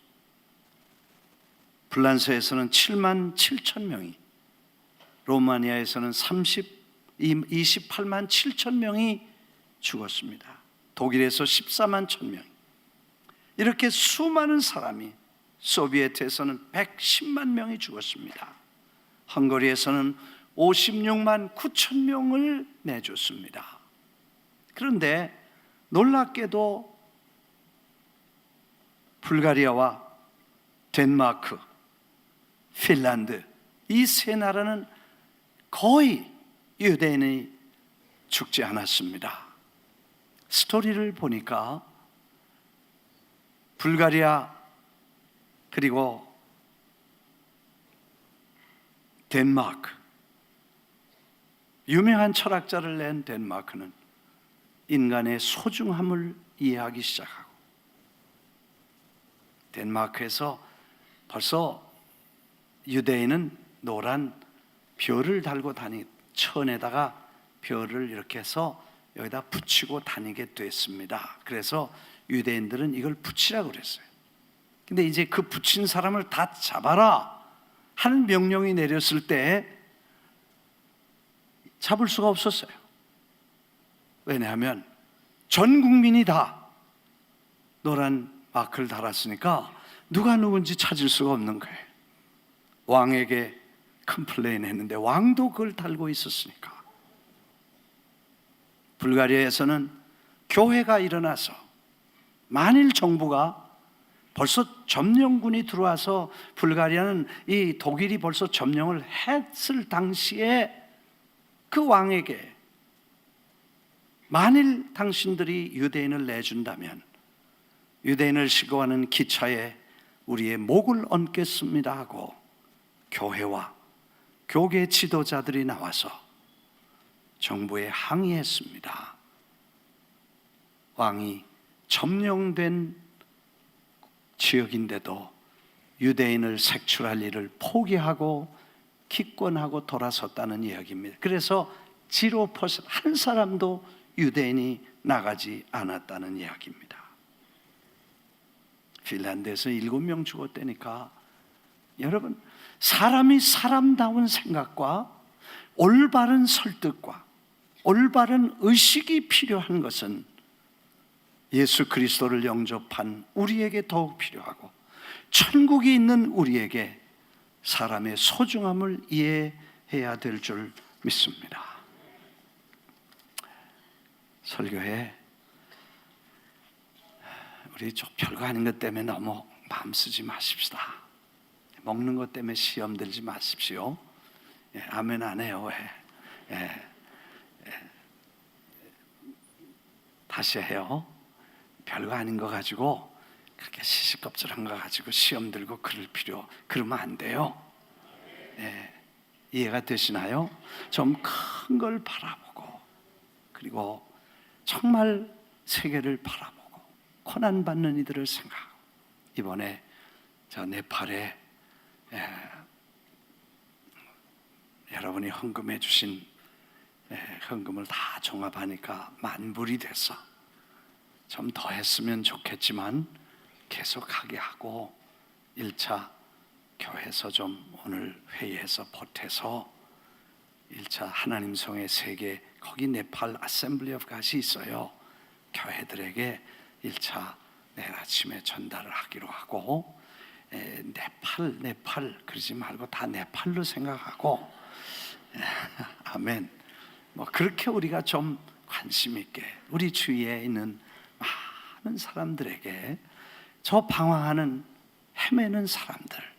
프랑스에서는 7만 7천 명이, 로마니아에서는 28만 7천 명이 죽었습니다. 독일에서 14만 1천 명. 이렇게 수많은 사람이, 소비에트에서는 110만 명이 죽었습니다. 헝가리에서는 56만 9천 명을 내줬습니다. 그런데 놀랍게도 불가리아와 덴마크, 핀란드 이 세 나라는 거의 유대인이 죽지 않았습니다. 스토리를 보니까 불가리아 그리고 덴마크, 유명한 철학자를 낸 덴마크는 인간의 소중함을 이해하기 시작하고, 덴마크에서 벌써 유대인은 노란 별을 달고 천에다가 별을 이렇게 해서 여기다 붙이고 다니게 됐습니다. 그래서 유대인들은 이걸 붙이라고 그랬어요. 근데 이제 그 붙인 사람을 다 잡아라 하는 명령이 내렸을 때 잡을 수가 없었어요. 왜냐하면 전 국민이 다 노란 마크를 달았으니까 누가 누군지 찾을 수가 없는 거예요. 왕에게 컴플레인 했는데 왕도 그걸 달고 있었으니까. 불가리아에서는 교회가 일어나서 만일 정부가 벌써 점령군이 들어와서, 불가리아는 이 독일이 벌써 점령을 했을 당시에 그 왕에게 만일 당신들이 유대인을 내준다면 유대인을 싣고가는 기차에 우리의 목을 얹겠습니다 하고 교회와 교계 지도자들이 나와서 정부에 항의했습니다. 왕이 점령된 지역인데도 유대인을 색출할 일을 포기하고 기권하고 돌아섰다는 이야기입니다. 그래서 0% 한 사람도 유대인이 나가지 않았다는 이야기입니다. 핀란드에서 7명 죽었다니까. 여러분, 사람이 사람다운 생각과 올바른 설득과 올바른 의식이 필요한 것은 예수 그리스도를 영접한 우리에게 더욱 필요하고, 천국이 있는 우리에게 사람의 소중함을 이해해야 될 줄 믿습니다. 설교에 우리 별거 아닌 것 때문에 너무 마음 쓰지 마십시다. 먹는 것 때문에 시험 들지 마십시오. 아멘 안 해요. 왜? 다시 해요. 별거 아닌 거 가지고 그렇게 시시껍질한 거 가지고 시험 들고 그러면 안 돼요. 이해가 되시나요? 좀 큰 걸 바라보고, 그리고 정말 세계를 바라보고 고난 받는 이들을 생각하고, 이번에 저 네팔에 여러분이 헌금해 주신 헌금을 다 종합하니까 10,000불이 됐어. 좀 더 했으면 좋겠지만 계속 하게 하고, 1차 교회에서 좀 오늘 회의해서 보태서 1차 하나님 성의 세계, 거기 네팔 아셈블리 오브 갓이 있어요. 교회들에게 1차 내일 아침에 전달을 하기로 하고, 네팔 그러지 말고 다 네팔로 생각하고, 아멘. 뭐 그렇게 우리가 좀 관심 있게 우리 주위에 있는 많은 사람들에게, 저 방황하는 헤매는 사람들,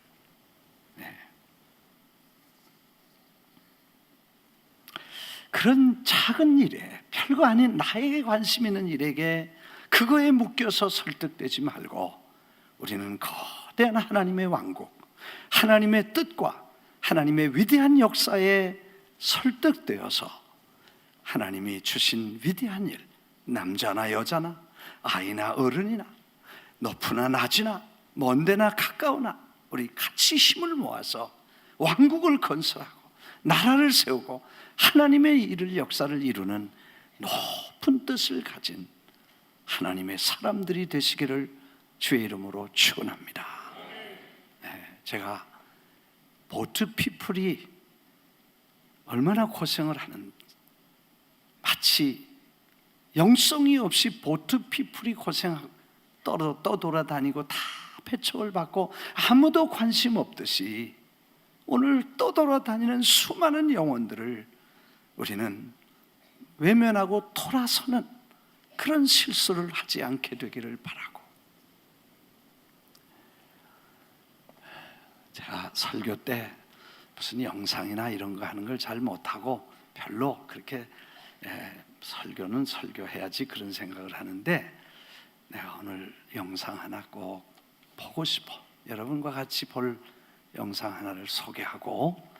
그런 작은 일에, 별거 아닌 나에게 관심 있는 일에게 그거에 묶여서 설득되지 말고, 우리는 거대한 하나님의 왕국, 하나님의 뜻과 하나님의 위대한 역사에 설득되어서 하나님이 주신 위대한 일, 남자나 여자나 아이나 어른이나 높으나 낮으나 먼데나 가까우나 우리 같이 힘을 모아서 왕국을 건설하고 나라를 세우고 하나님의 일을, 역사를 이루는 높은 뜻을 가진 하나님의 사람들이 되시기를 주의 이름으로 축원합니다. 제가 보트 피플이 얼마나 고생을 하는, 마치 영성이 없이 보트 피플이 떠돌아다니고 다 배척을 받고 아무도 관심 없듯이 오늘 떠돌아다니는 수많은 영혼들을 우리는 외면하고 돌아서는 그런 실수를 하지 않게 되기를 바라고, 제가 설교 때 무슨 영상이나 이런 거 하는 걸 잘 못하고 별로 그렇게 설교는 설교해야지 그런 생각을 하는데, 내가 오늘 영상 하나 꼭 보고 싶어. 여러분과 같이 볼 영상 하나를 소개하고,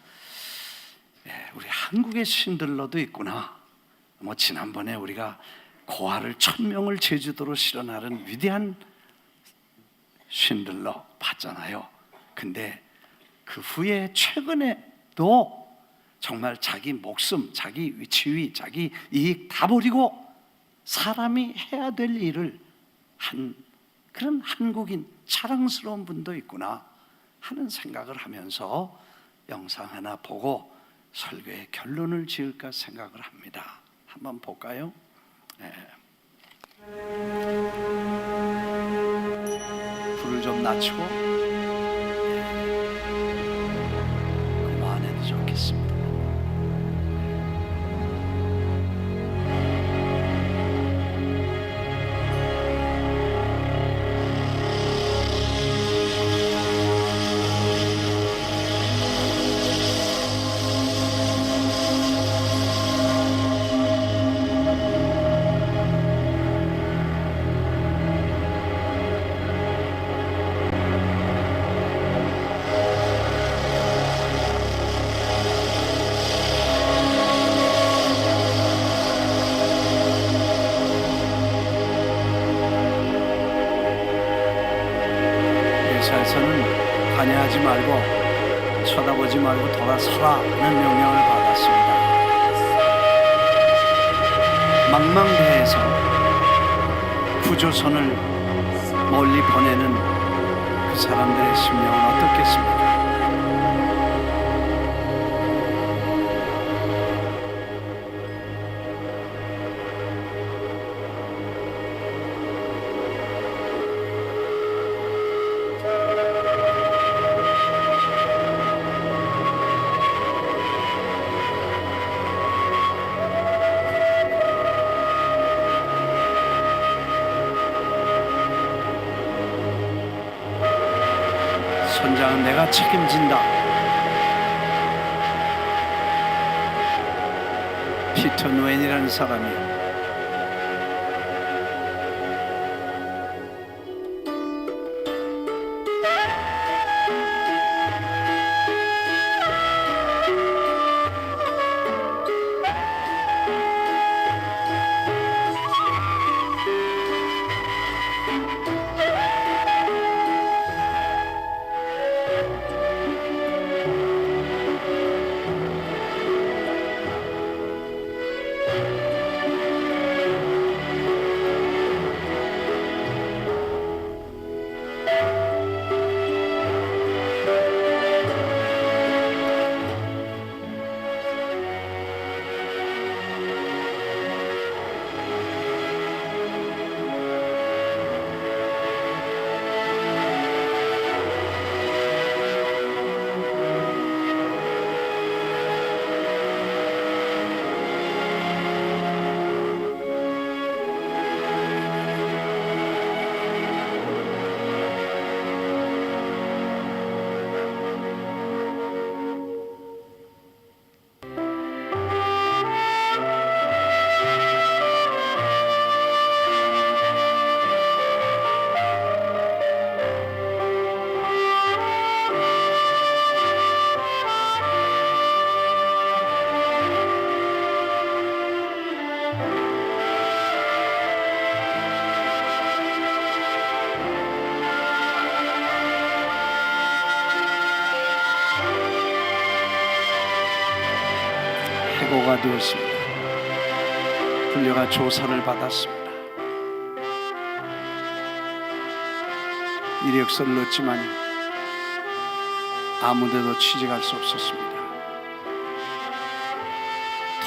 우리 한국의 신들러도 있구나. 뭐 지난번에 우리가 고아를 1,000명을 제주도로 실어 나른 위대한 신들러 봤잖아요. 근데 그 후에 최근에도 정말 자기 목숨, 자기 지위, 자기 이익 다 버리고 사람이 해야 될 일을 한 그런 한국인, 자랑스러운 분도 있구나 하는 생각을 하면서 영상 하나 보고 설교의 결론을 지을까 생각을 합니다. 한번 볼까요? 불을 좀 낮추고 그만해도 좋겠습니다. 회사에서는 관여하지 말고 쳐다보지 말고 돌아서라 하는 명령을 받았습니다. 망망대해에서 구조선을 멀리 보내는 그 사람들의 심령은 어떻겠습니까? 선장은 내가 책임진다. 피터 누엔이라는 사람이 해고가 되었습니다. 불려가 조사를 받았습니다. 이력서를 넣었지만 아무데도 취직할 수 없었습니다.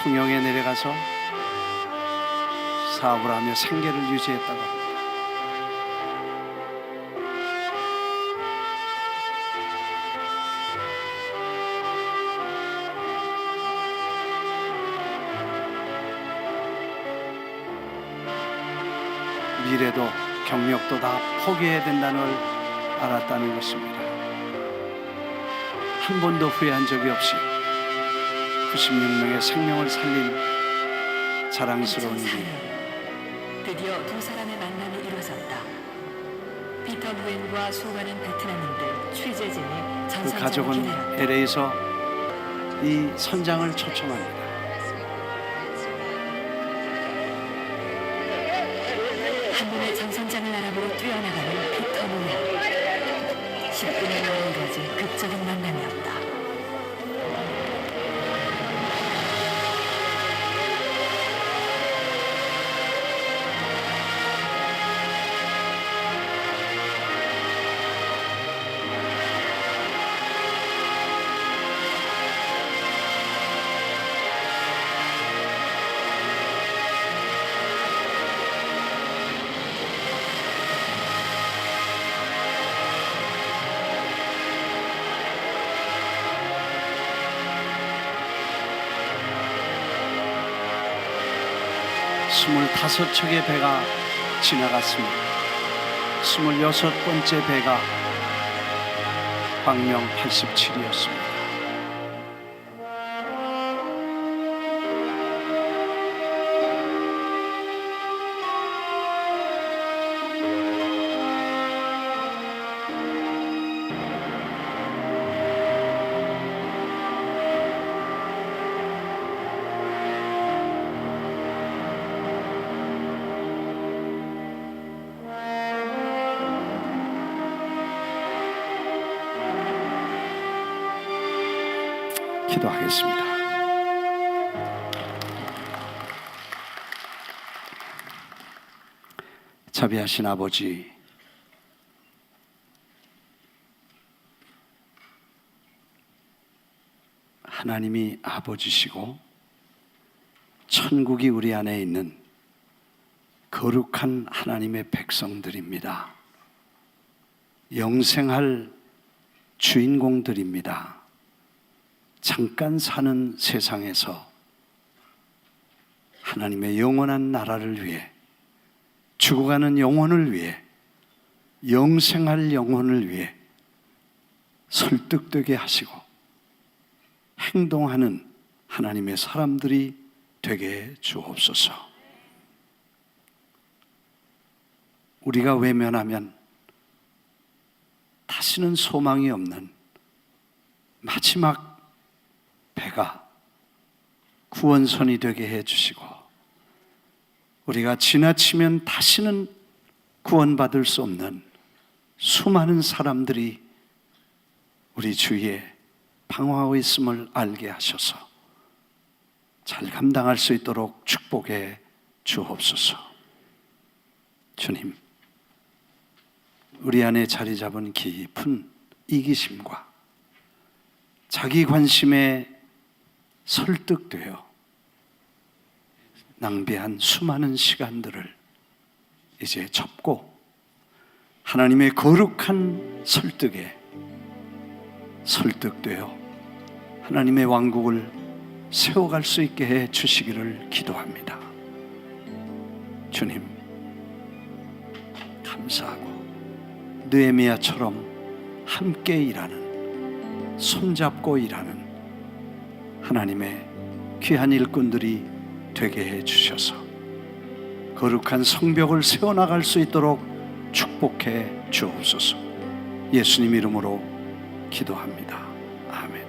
통영에 내려가서 사업을 하며 생계를 유지했다고 합니다. 미래도 경력도 다 포기해야 된다는 걸 알았다는 것입니다. 한 번도 후회한 적이 없이 96명의 생명을 살린 자랑스러운 일. 드디어 두 사람의 만남이 이루어졌다. 피터 누엔과 수많은 베트남인들 취재진이 그 전선장을 가족은 기다렸다. LA에서 이 선장을 초청합니다. 한눈에 전선장을 알아보고 뛰어나가는 피터 누엔. 10분의 만에 이뤄진 극적인 만남이었다. 스물다섯 척의 배가 지나갔습니다. 26번째 배가 광명 87이었습니다. 기도하겠습니다. 자비하신 아버지, 하나님이 아버지시고 천국이 우리 안에 있는 거룩한 하나님의 백성들입니다. 영생할 주인공들입니다. 잠깐 사는 세상에서 하나님의 영원한 나라를 위해, 죽어가는 영혼을 위해, 영생할 영혼을 위해 설득되게 하시고 행동하는 하나님의 사람들이 되게 해 주옵소서. 우리가 외면하면 다시는 소망이 없는 마지막 배가 구원선이 되게 해 주시고, 우리가 지나치면 다시는 구원받을 수 없는 수많은 사람들이 우리 주위에 방황하고 있음을 알게 하셔서 잘 감당할 수 있도록 축복해 주옵소서. 주님, 우리 안에 자리 잡은 깊은 이기심과 자기 관심에 설득되어 낭비한 수많은 시간들을 이제 접고 하나님의 거룩한 설득에 설득되어 하나님의 왕국을 세워갈 수 있게 해 주시기를 기도합니다. 주님, 감사하고 느헤미야처럼 함께 일하는, 손잡고 일하는 하나님의 귀한 일꾼들이 되게 해 주셔서 거룩한 성벽을 세워나갈 수 있도록 축복해 주옵소서. 예수님 이름으로 기도합니다. 아멘.